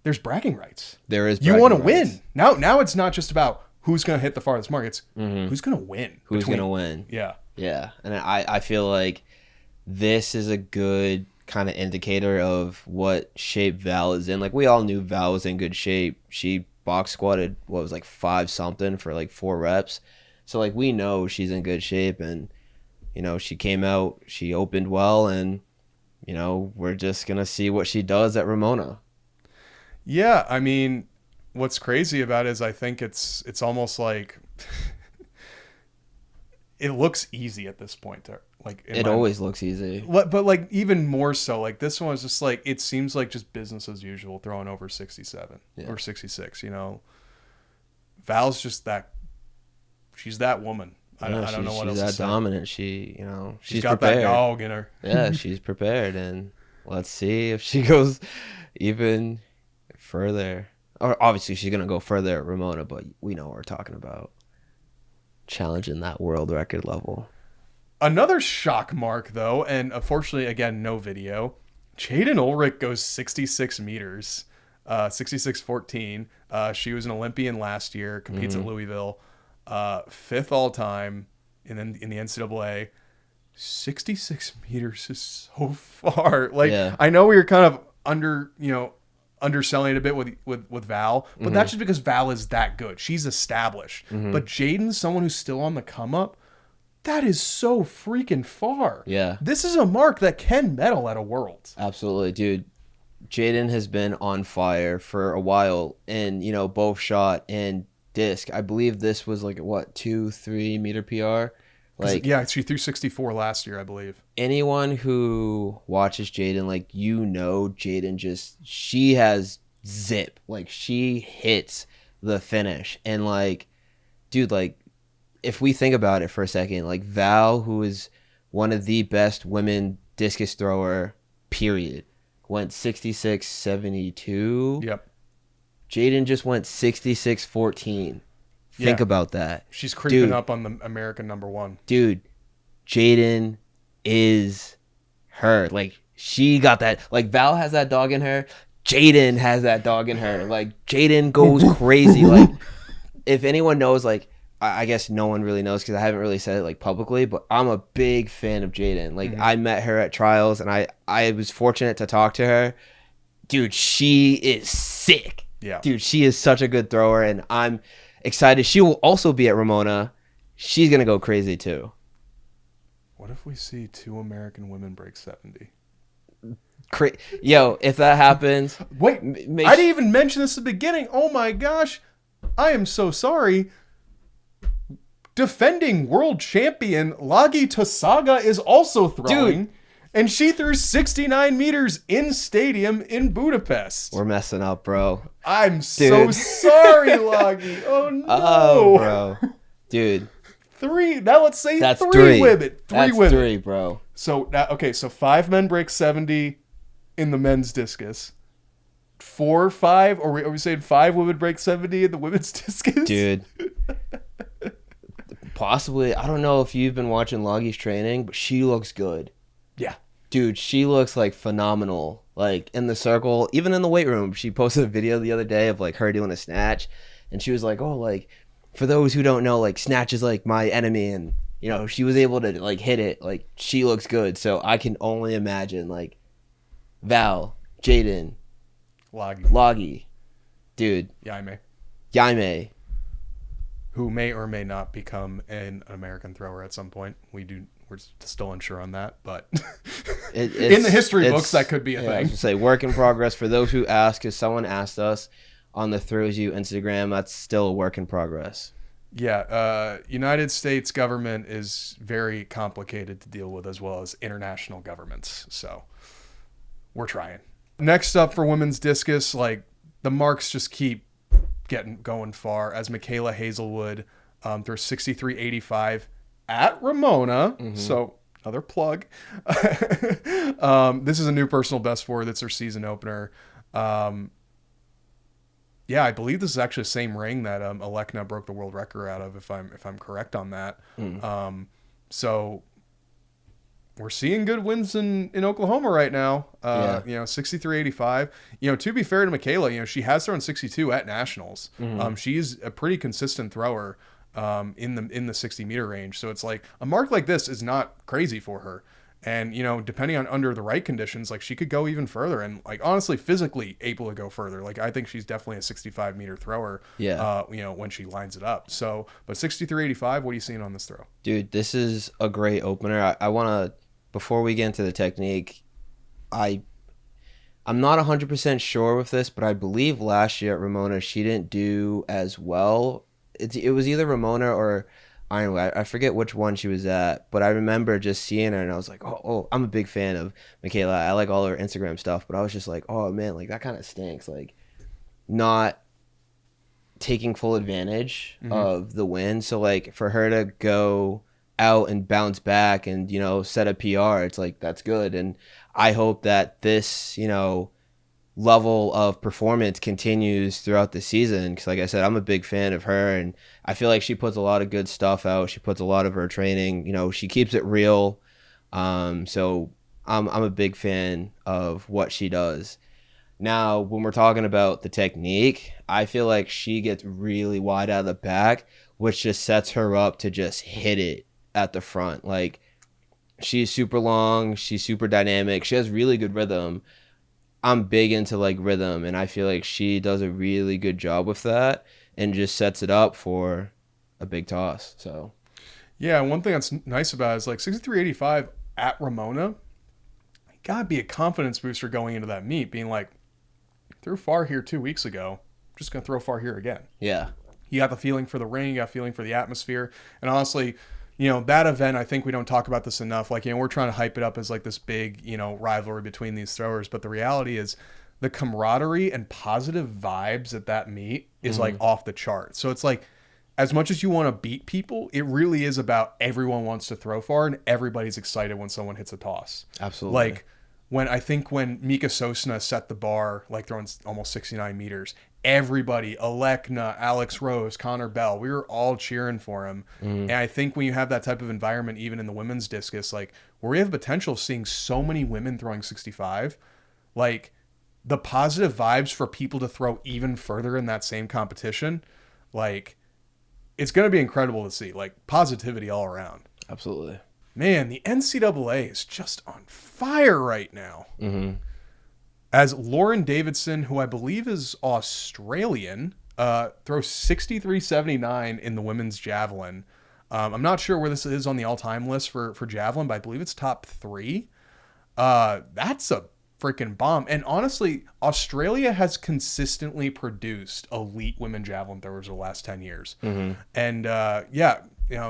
There's bragging rights. There is. You want to win. Now it's not just about who's going to hit the farthest mark. It's who's going to win. Who's going to win. Yeah. Yeah. And I feel like this is a good kind of indicator of what shape Val is in. Like, we all knew Val was in good shape. She box squatted, 5 something for 4 reps. So, we know she's in good shape. And, she came out, she opened well, and, we're just going to see what she does at Ramona. Yeah, I mean, what's crazy about it is I think it's almost like it looks easy at this point. It always looks easy. But even more so, this one is just it seems like just business as usual, throwing over 67 or 66, Val's just she's that woman. I don't know what else to say. She's that dominant. She's got prepared. that dog in her. Yeah, she's prepared, and let's see if she goes even further. Or obviously she's gonna go further at Ramona, but we know what we're talking about. Challenging that world record level. She shock mark, though, and unfortunately, again, no video. Jaden Ulrich goes 66 meters, 66.14. She was an Olympian last year, competes at Louisville, 5th all time in the NCAA. 66 meters is so far. I know we were kind of underselling it a bit with Val, but that's just because Val is that good. She's established. But Jaden's someone who's still on the come up. That is so freaking far. Yeah. This is a mark that can medal at a Worlds. Absolutely, dude. Jaden has been on fire for a while in, both shot and disc. I believe this was 2-3 meter PR. She threw 64 last year, I believe. Anyone who watches Jaden, Jaden she has zip. She hits the finish. And dude, if we think about it for a second, Val, who is one of the best women discus thrower, period, went 66.72. Yep. Jaden just went 66.14. Think about that. She's creeping up on the American number 1. Dude, Jaden is her. She got that. Val has that dog in her. Jaden has that dog in her. Jaden goes crazy. If anyone knows, I guess no one really knows because I haven't really said it publicly, but I'm a big fan of Jaden. I met her at trials and I was fortunate to talk to her. Dude, she is sick. Yeah. Dude, she is such a good thrower, and I'm excited. She will also be at Ramona. She's going to go crazy too. What if we see 2 American women break 70? Yo, if that happens... Wait, I didn't even mention this at the beginning. Oh my gosh. I am so sorry. Defending world champion Lagi Tosaga is also throwing. Dude. And she threw 69 meters in stadium in Budapest. We're messing up, bro. I'm so sorry, Lagi. Oh, no. Oh, bro. Dude. 3. Now let's say that's 3 women. 3 That's women. 3, bro. So, now, okay, so 5 men break 70 in the men's discus. 4 or 5, or are we saying 5 women break 70 in the women's discus? Dude, possibly. I don't know if you've been watching Loggie's training, but she looks good. Yeah. Dude, she looks like phenomenal. Like in the circle, even in the weight room. She posted a video the other day of like her doing a snatch, and she was like, "Oh, like for those who don't know, like snatch is like my enemy," and you know she was able to like hit it. Like she looks good. So I can only imagine like Val, Jaden, Loggie, dude, Jaime. Who may or may not become an American thrower at some point. We're still unsure on that, but in the history books, that could be a thing. I was gonna say work in progress. For those who ask, because someone asked us on the Throws You Instagram, that's still a work in progress. Yeah, United States government is very complicated to deal with, as well as international governments. So we're trying. Next up for women's discus, like the marks just keep going far, as Michaela Hazelwood throws 63.85 at Ramona. So another plug. This is a new personal best for her. That's her season opener. Yeah, I believe this is actually the same ring that Alekna broke the world record out of, if I'm correct on that. So we're seeing good wins in Oklahoma right now. 63.85. To be fair to Michaela, she has thrown 62 at nationals. She's a pretty consistent thrower in the 60 meter range. So it's like a mark like this is not crazy for her. And, depending on under the right conditions, like she could go even further and like honestly physically able to go further. Like I think she's definitely a 65 meter thrower, when she lines it up. So, but 63.85, what are you seeing on this throw? Dude, this is a great opener. I want to, before we get into the technique, I'm not 100% sure with this, but I believe last year at Ramona, she didn't do as well. It was either Ramona or Ironway. I forget which one she was at, but I remember just seeing her and I was like, oh, I'm a big fan of Michaela. I like all her Instagram stuff, but I was just like, oh man, like that kind of stinks. Like not taking full advantage of the win. So like for her to go out and bounce back and, set a PR, it's like, that's good. And I hope that this, level of performance continues throughout the season, because like I said, I'm a big fan of her and I feel like she puts a lot of good stuff out. She puts a lot of her training, she keeps it real. So I'm a big fan of what she does. Now when we're talking about the technique, I feel like she gets really wide out of the back, which just sets her up to just hit it at the front. Like she's super long, she's super dynamic, she has really good rhythm. I'm big into like rhythm, and I feel like she does a really good job with that and just sets it up for a big toss. So yeah, one thing that's nice about it is like 63.85 at Ramona, gotta be a confidence booster going into that meet, being like, threw far here 2 weeks ago, I'm just gonna throw far here again. Yeah, you got the feeling for the ring, you got feeling for the atmosphere, and honestly, that event, I think we don't talk about this enough. Like, we're trying to hype it up as like this big, rivalry between these throwers. But the reality is the camaraderie and positive vibes at that meet is like off the chart. So it's like, as much as you want to beat people, it really is about everyone wants to throw far and everybody's excited when someone hits a toss. Absolutely. Like when Mika Sosna set the bar, like throwing almost 69 meters, everybody, Alekna, Alex Rose, Connor Bell, we were all cheering for him. And I think when you have that type of environment, even in the women's discus, like where we have potential of seeing so many women throwing 65, like the positive vibes for people to throw even further in that same competition, like it's going to be incredible to see, like positivity all around. Absolutely. Man, the NCAA is just on fire right now. As Lauren Davidson, who I believe is Australian, throws 63.79 in the women's javelin. I'm not sure where this is on the all-time list for javelin, but I believe it's top 3. That's a freaking bomb. And honestly, Australia has consistently produced elite women javelin throwers over the last 10 years. And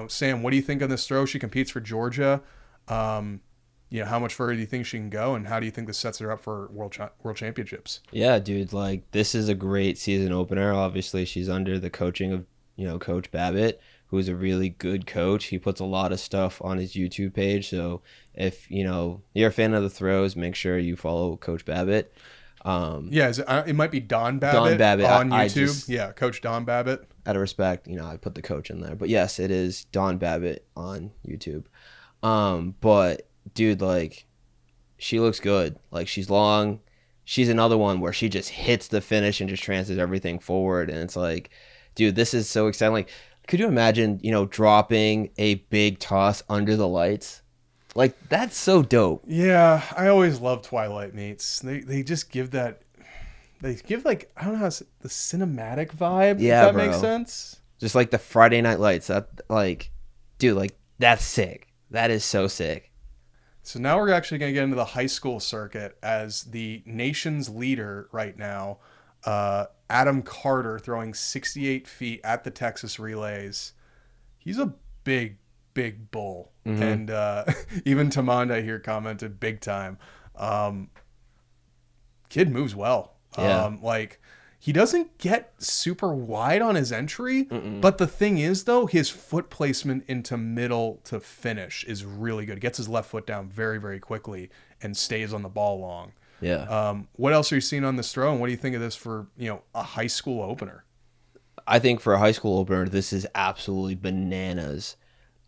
Sam, what do you think on this throw? She competes for Georgia. How much further do you think she can go, and how do you think this sets her up for world championships? Yeah, dude, like this is a great season opener. Obviously, she's under the coaching of Coach Babbitt, who is a really good coach. He puts a lot of stuff on his YouTube page. So if you're a fan of the throws, make sure you follow Coach Babbitt. Yeah, it might be Don Don Babbitt Babbitt. on I YouTube. just, Yeah, Coach Don Babbitt. out of respect, I put the coach in there. But yes, it is Don Babbitt on YouTube. But dude, like, she looks good. Like, she's long. She's another one where she just hits the finish and just transfers everything forward. And it's like, dude, this is so exciting. Like, could you imagine, dropping a big toss under the lights? Like, that's so dope. Yeah, I always love Twilight meets. They just give that. They give, like, I don't know how the cinematic vibe. Yeah, if that bro. makes sense. Just like the Friday Night Lights. That, like, dude, like, that's sick. That is so sick. So now we're actually going to get into the high school circuit as the nation's leader right now, Adam Carter, throwing 68 feet at the Texas Relays. He's a big, big bull. Mm-hmm. And even Tamanda here commented big time. Kid moves well. Yeah. Like, he doesn't get super wide on his entry, but the thing is, though, his foot placement into middle to finish is really good. Gets his left foot down very, very quickly and stays on the ball long. Yeah. What else are you seeing on this throw, and what do you think of this for, a high school opener? I think for a high school opener, this is absolutely bananas.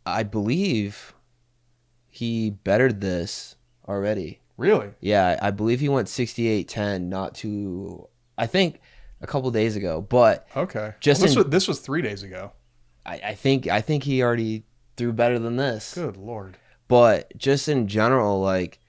I believe he bettered this already. Really? Yeah, I believe he went 68-10 I think a couple days ago. But okay, just this was 3 days ago. I think he already threw better than this. Good Lord. But just in general, like,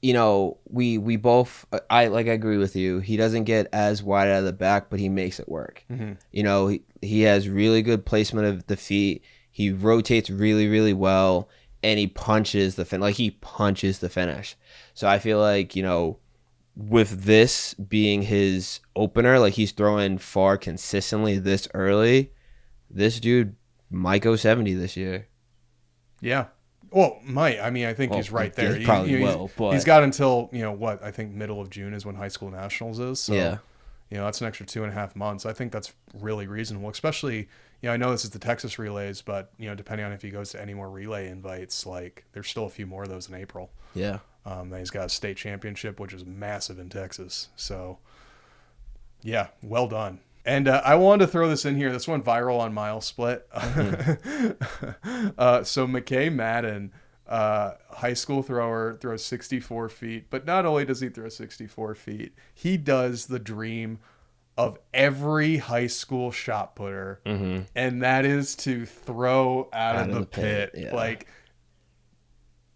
we both, I agree with you. He doesn't get as wide out of the back, but he makes it work. Mm-hmm. He has really good placement of the feet. He rotates really, really well, and he punches the finish. So I feel like, with this being his opener, like, he's throwing far consistently this early, this dude might go 70 this year. Yeah. Well, might. I mean, I think he's right there. He probably will. But he's got until, I think middle of June is when high school nationals is. So, yeah. That's an extra 2.5 months. I think that's really reasonable, especially, I know this is the Texas relays, but, depending on if he goes to any more relay invites, like, there's still a few more of those in April. Yeah. Then he's got a state championship, which is massive in Texas. So, yeah, well done. And I wanted to throw this in here. This went viral on Mile Split. Mm-hmm. So McKay Madden, high school thrower, throws 64 feet. But not only does he throw 64 feet, he does the dream of every high school shot putter. Mm-hmm. And that is to throw out of the pit. Yeah. Like,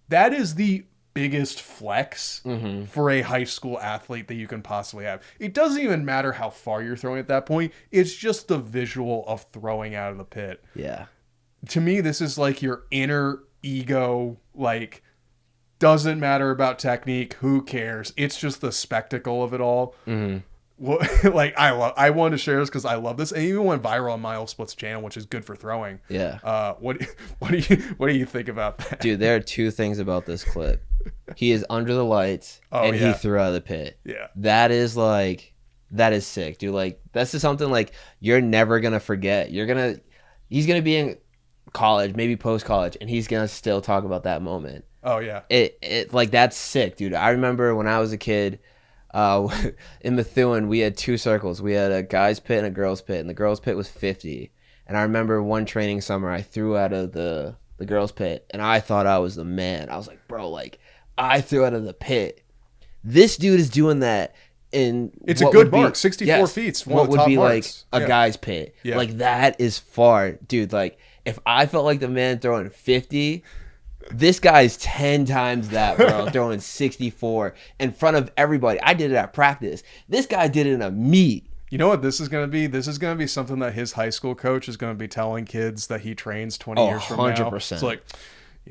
that is the biggest flex for a high school athlete that you can possibly have. It doesn't even matter how far you're throwing at that point. It's just the visual of throwing out of the pit. Yeah. To me, this is like your inner ego, like, doesn't matter about technique. Who cares? It's just the spectacle of it all. Mm-hmm. Well, like, I wanted to share this because I love this. And it even went viral on Mile Split's channel, which is good for throwing. Yeah. What do you think about that? Dude, there are two things about this clip. He is under the lights, and he threw out of the pit. Yeah. That is sick, dude. Like, this is something, like, you're never gonna forget. He's gonna be in college, maybe post college, and he's gonna still talk about that moment. Oh yeah. It like, that's sick, dude. I remember when I was a kid, in Methuen, we had two circles. We had a guy's pit and a girl's pit, and the girl's pit was 50. And I remember one training summer, I threw out of the girl's pit, and I thought I was the man. I was like, bro, like, I threw out of the pit. This dude is doing that in it's a good mark, 64 feet. What would be marks. Like a guy's pit. Yeah. Like, that is far, dude. Like, if I felt like the man throwing 50, this guy's 10 times that, bro. Throwing 64 in front of everybody. I did it at practice. This guy did it in a meet. You know what this is going to be? This is going to be something that his high school coach is going to be telling kids that he trains 20 years from now. 100%. It's like,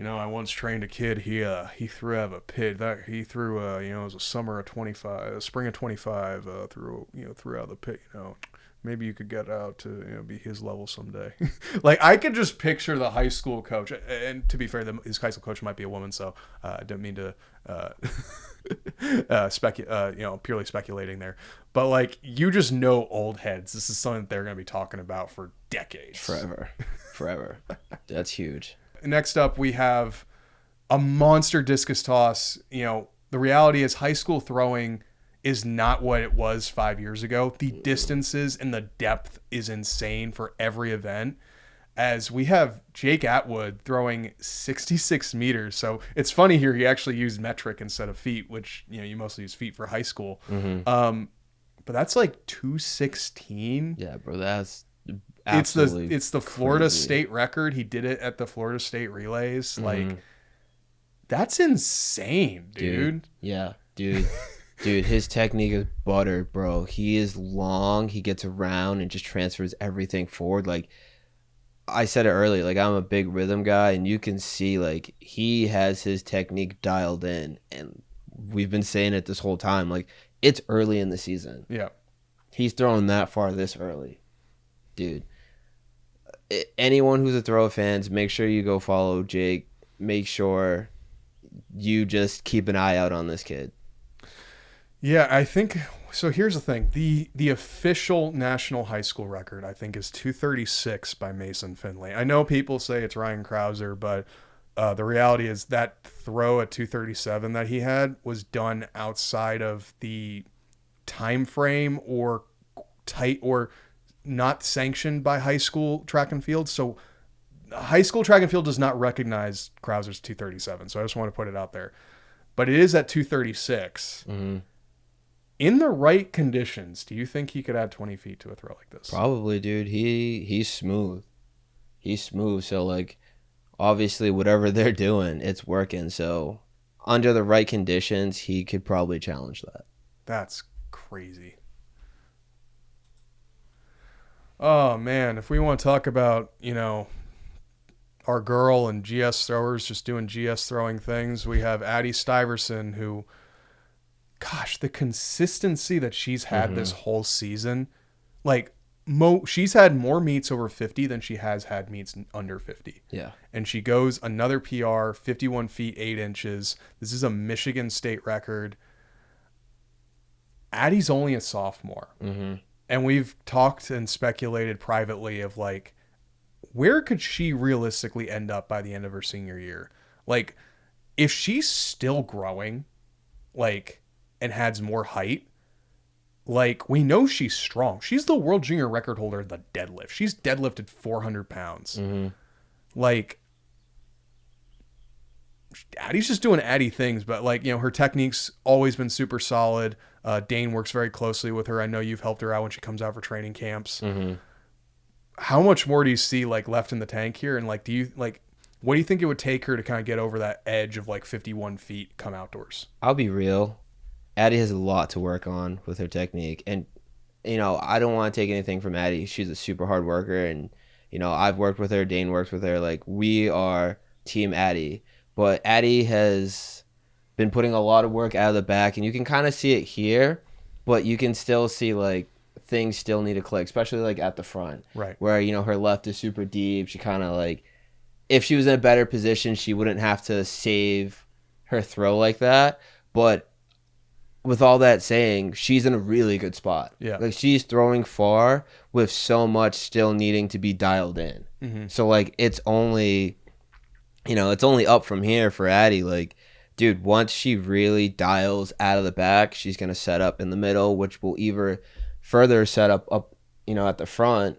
I once trained a kid. He threw out of a pit. He threw. It was a summer of 25, spring of 25. Threw out of the pit. Maybe you could get out to be his level someday. Like, I could just picture the high school coach. And to be fair, his high school coach might be a woman, so I don't mean to purely speculating there. But, like, you just know old heads. This is something that they're going to be talking about for decades. Forever. That's huge. Next up, we have a monster discus toss. The reality is high school throwing is not what it was 5 years ago. The distances and the depth is insane for every event. As we have Jake Atwood throwing 66 meters. So it's funny here, he actually used metric instead of feet, which, you mostly use feet for high school. But that's like 216. Yeah, bro, that's absolutely It's the Florida crazy. State record. He did it at the Florida State relays. Like, that's insane, dude. Yeah, dude. Dude, his technique is butter, bro. He is long. He gets around and just transfers everything forward. Like I said it earlier, like I'm a big rhythm guy, and you can see like he has his technique dialed in, and we've been saying it this whole time. Like it's early in the season. Yeah. He's throwing that far this early, dude. Anyone who's a throw fans, make sure you go follow Jake. Make sure you just keep an eye out on this kid. Yeah, I think so. Here's the thing: the official national high school record, I think, is 236 by Mason Finley. I know people say it's Ryan Krauser, but the reality is that throw at 237 that he had was done outside of the time frame or tight or not sanctioned by high school track and field. So high school track and field does not recognize Krauser's 237. So I just want to put it out there. But it is at 236. Mm-hmm. In the right conditions, do you think he could add 20 feet to a throw like this? Probably, dude. He's smooth. He's smooth. So like obviously whatever they're doing, it's working. So under the right conditions, he could probably challenge that. That's crazy. Oh man, if we want to talk about, our girl and GS throwers just doing GS throwing things, we have Addie Stiverson, who, gosh, the consistency that she's had this whole season, like she's had more meets over 50 than she has had meets under 50. Yeah. And she goes another PR, 51 feet 8 inches. This is a Michigan State record. Addie's only a sophomore. Mm-hmm. And we've talked and speculated privately of like, where could she realistically end up by the end of her senior year? Like, if she's still growing, like, and has more height, like, we know she's strong. She's the world junior record holder in the deadlift. She's deadlifted 400 pounds. Mm-hmm. Like, Addie's just doing Addie things, but like, her technique's always been super solid. Dane works very closely with her. I know you've helped her out when she comes out for training camps. Mm-hmm. How much more do you see like left in the tank here? And like, what do you think it would take her to kind of get over that edge of like 51 feet come outdoors? I'll be real. Addie has a lot to work on with her technique. And, I don't want to take anything from Addie. She's a super hard worker. And, I've worked with her. Dane works with her. Like, we are team Addie. But Addie has been putting a lot of work out of the back. And you can kind of see it here. But you can still see, like, things still need to click, especially, like, at the front. Right. Where, her left is super deep. She kind of, like, if she was in a better position, she wouldn't have to save her throw like that. But with all that saying, she's in a really good spot. Yeah. Like, she's throwing far with so much still needing to be dialed in. Mm-hmm. So, like, it's only up from here for Addie. Like, dude, once she really dials out of the back, she's going to set up in the middle, which will either further set up, at the front.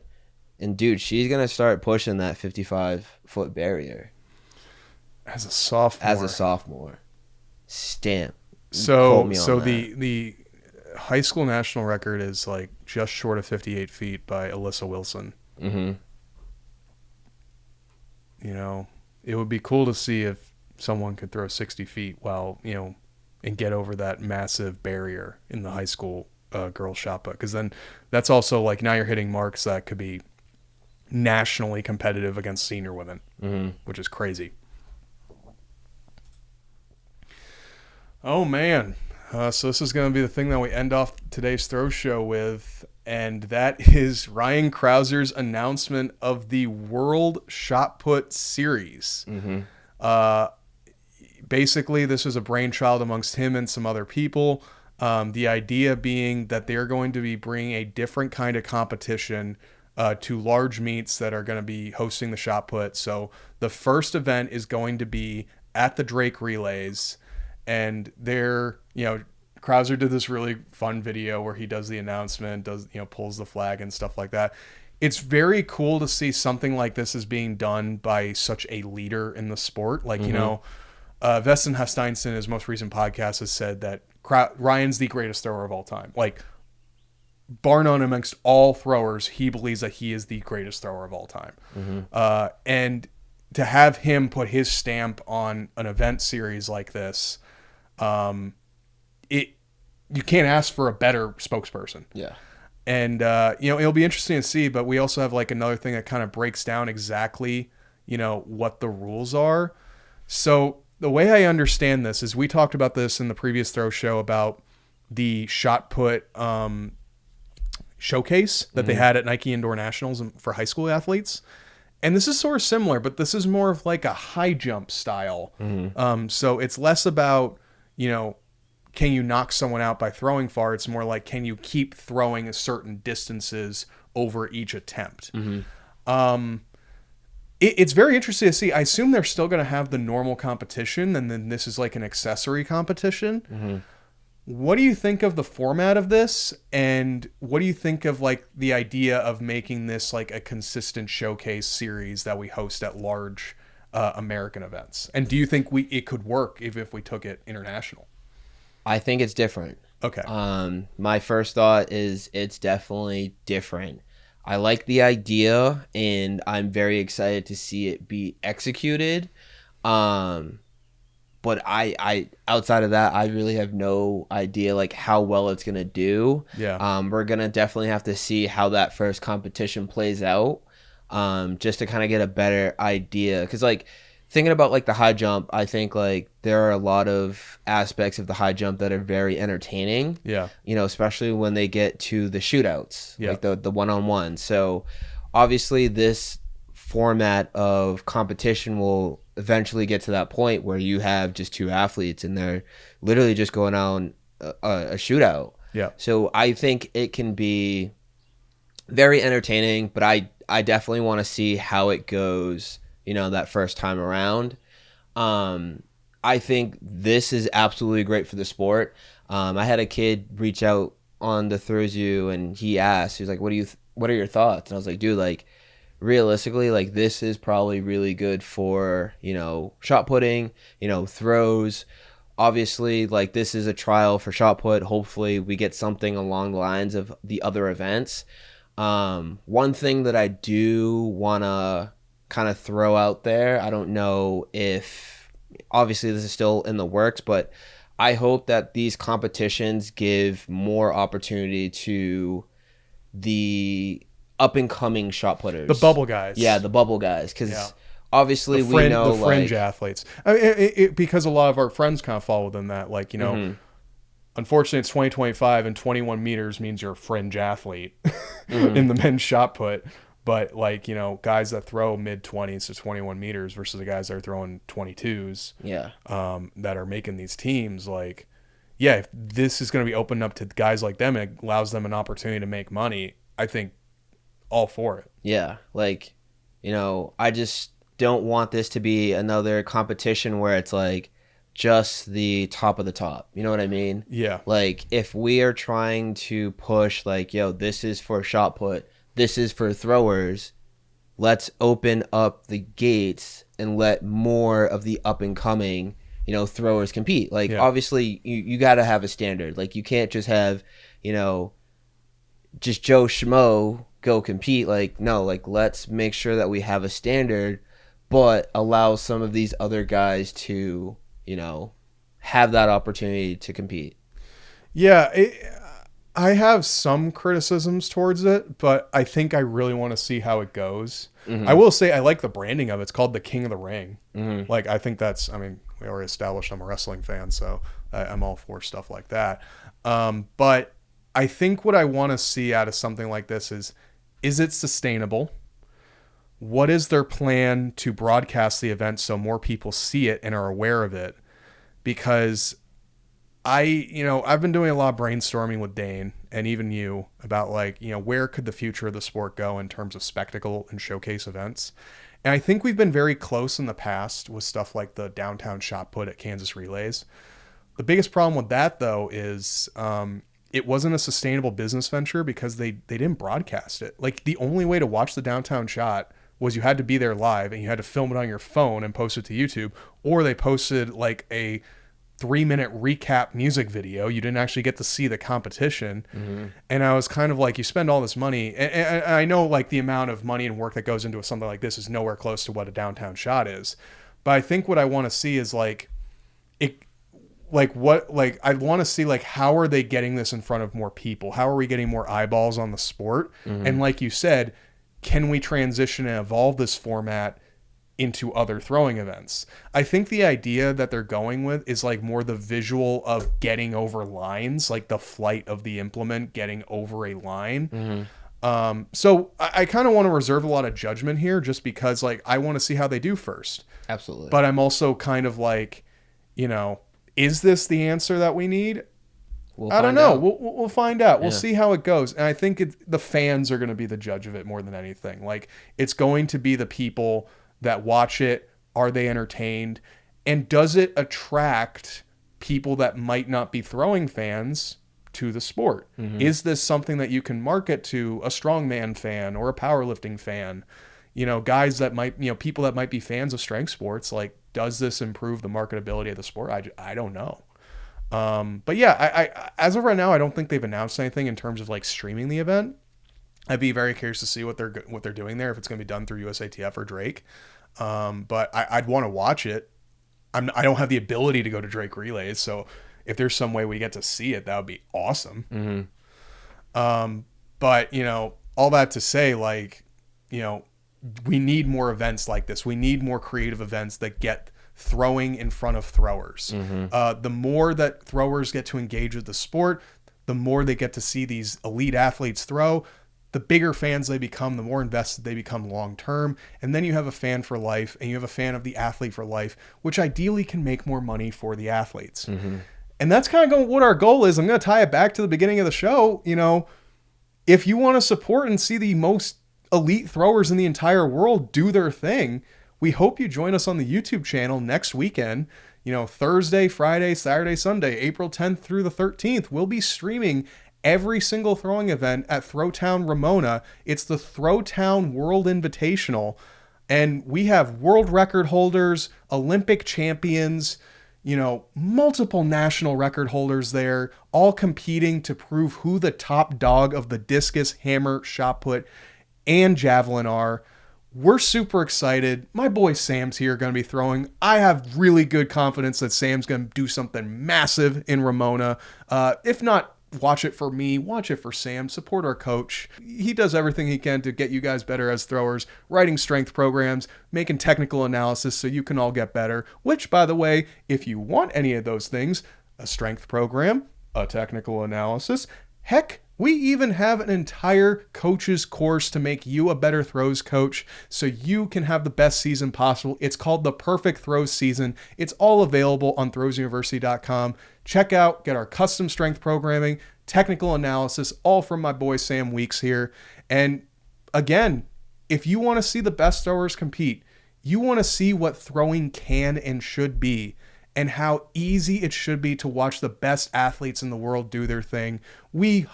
And, dude, she's going to start pushing that 55-foot barrier. As a sophomore. Stamp. So the high school national record is like just short of 58 feet by Alyssa Wilson. Mm-hmm. It would be cool to see if someone could throw 60 feet while, and get over that massive barrier in the high school girls shot put. Because then that's also like now you're hitting marks that could be nationally competitive against senior women, which is crazy. Oh, man. So this is going to be the thing that we end off today's throw show with, and that is Ryan Krauser's announcement of the World Shot Put Series. Mm-hmm. Basically, this is a brainchild amongst him and some other people. The idea being that they're going to be bringing a different kind of competition to large meets that are going to be hosting the shot put. So the first event is going to be at the Drake Relays. And they're, Krauser did this really fun video where he does the announcement, pulls the flag and stuff like that. It's very cool to see something like this is being done by such a leader in the sport. Like, Veston Hesteinson, in his most recent podcast, has said that Ryan's the greatest thrower of all time. Like, bar none amongst all throwers, he believes that he is the greatest thrower of all time. And to have him put his stamp on an event series like this, you can't ask for a better spokesperson. Yeah. And, it'll be interesting to see, but we also have like another thing that kind of breaks down exactly, what the rules are. So the way I understand this is we talked about this in the previous throw show about the shot put showcase that they had at Nike Indoor Nationals for high school athletes. And this is sort of similar, but this is more of like a high jump style. So it's less about, can you knock someone out by throwing far? It's more like, can you keep throwing a certain distances over each attempt? It's very interesting to see. I assume they're still going to have the normal competition, and then this is like an accessory competition. What do you think of the format of this? And what do you think of like the idea of making this like a consistent showcase series that we host at large American events? And do you think it could work if we took it international? I think it's different. Okay. My first thought is it's definitely different. I like the idea, and I'm very excited to see it be executed. But I outside of that, I really have no idea like how well it's gonna do. Yeah. We're gonna definitely have to see how that first competition plays out, just to kind of get a better idea. Because like thinking about like the high jump, I think like there are a lot of aspects of the high jump that are very entertaining. Yeah. Especially when they get to the shootouts, Yeah. like the one-on-one. So obviously this format of competition will eventually get to that point where you have just two athletes and they're literally just going on a shootout. Yeah. So I think it can be very entertaining, but I definitely want to see how it goes, that first time around. I think this is absolutely great for the sport. I had a kid reach out on the Throws You, and he asked, he was like, what are your thoughts? And I was like, dude, like realistically, like this is probably really good for, shot putting, throws. Obviously, like this is a trial for shot put. Hopefully we get something along the lines of the other events. One thing that I do want to kind of throw out there, I don't know if obviously this is still in the works, but I hope that these competitions give more opportunity to the up and coming shot putters, The bubble guys. Yeah, the bubble guys, because obviously we know the fringe like athletes. I mean, because a lot of our friends kind of fall within that. Like, unfortunately, it's 2025, and 21 meters means you're a fringe athlete in the men's shot put. But like, guys that throw mid 20s to 21 meters versus the guys that are throwing 22s, that are making these teams, like, if this is going to be opened up to guys like them and it allows them an opportunity to make money, I think all for it. Yeah, like, I just don't want this to be another competition where it's like just the top of the top. You know what I mean? Yeah. Like if we are trying to push like, this is for shot put, this is for throwers, let's open up the gates and let more of the up and coming, throwers compete. Like obviously you got to have a standard. Like you can't just have, just Joe Schmo go compete. Like, no, like let's make sure that we have a standard, but allow some of these other guys to, have that opportunity to compete. Yeah. I have some criticisms towards it, but I think I really want to see how it goes. I will say I like the branding of it. It's called the King of the Ring. Like, I think we already established I'm a wrestling fan, so I'm all for stuff like that. But I think what I want to see out of something like this is it sustainable? What is their plan to broadcast the event so more people see it and are aware of it? Because I've been doing a lot of brainstorming with Dane and even you about like, where could the future of the sport go in terms of spectacle and showcase events? And I think we've been very close in the past with stuff like the downtown shot put at Kansas Relays. The biggest problem with that, though, is it wasn't a sustainable business venture because they didn't broadcast it. Like, the only way to watch the downtown shot was you had to be there live and you had to film it on your phone and post it to YouTube, or they posted like a 3-minute recap music video. You didn't actually get to see the competition. Mm-hmm. And I was kind of like, you spend all this money, and I know like the amount of money and work that goes into something like this is nowhere close to what a downtown shot is. But I think what I want to see is like it, like what, like I want to see like how are they getting this in front of more people? How are we getting more eyeballs on the sport? Mm-hmm. And like you said, can we transition and evolve this format into other throwing events? I think the idea that they're going with is like more the visual of getting over lines, like the flight of the implement getting over a line. Mm-hmm. So I kind of want to reserve a lot of judgment here just because like I want to see how they do first. Absolutely. But I'm also kind of like, you know, is this the answer that we need? I don't know. We'll find out. We'll see how it goes. And I think the fans are going to be the judge of it more than anything. Like, it's going to be the people that watch it. Are they entertained? And does it attract people that might not be throwing fans to the sport? Mm-hmm. Is this something that you can market to a strongman fan or a powerlifting fan? You know, guys that might, you know, people that might be fans of strength sports. Like, does this improve the marketability of the sport? I don't know. But yeah, I as of right now, I don't think they've announced anything in terms of like streaming the event. I'd be very curious to see what they're doing there, if it's going to be done through USATF or Drake. But I'd want to watch it. I don't have the ability to go to Drake Relays, so if there's some way we get to see it, that would be awesome. Mm-hmm. But you know, all that to say, like, you know, we need more events like this. We need more creative events that get throwing in front of throwers. Mm-hmm. The more that throwers get to engage with the sport, the more they get to see these elite athletes throw, the bigger fans they become, the more invested they become long term. And then you have a fan for life, and you have a fan of the athlete for life, which ideally can make more money for the athletes. Mm-hmm. And that's kind of what our goal is. I'm going to tie it back to the beginning of the show. You know, if you want to support and see the most elite throwers in the entire world do their thing, we hope you join us on the YouTube channel next weekend. You know, Thursday, Friday, Saturday, Sunday, April 10th through the 13th. We'll be streaming every single throwing event at Throwtown Ramona. It's the Throwtown World Invitational. And we have world record holders, Olympic champions, you know, multiple national record holders there, all competing to prove who the top dog of the discus, hammer, shot put, and javelin are. We're super excited. My boy Sam's here going to be throwing. I have really good confidence that Sam's going to do something massive in Ramona. If not, watch it for me. Watch it for Sam. Support our coach. He does everything he can to get you guys better as throwers, writing strength programs, making technical analysis so you can all get better. Which, by the way, if you want any of those things, a strength program, a technical analysis, heck, we even have an entire coach's course to make you a better throws coach so you can have the best season possible. It's called the Perfect Throws Season. It's all available on throwsuniversity.com. Check out, get our custom strength programming, technical analysis, all from my boy Sam Weeks here. And again, if you want to see the best throwers compete, you want to see what throwing can and should be, and how easy it should be to watch the best athletes in the world do their thing, we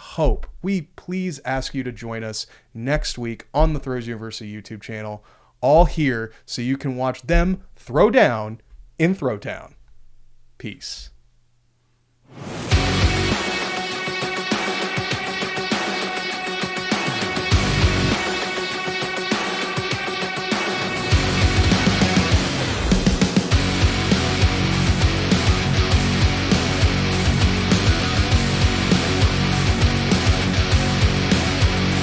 please ask you to join us next week on the Throws University YouTube channel, all here so you can watch them throw down in Throwtown. Peace.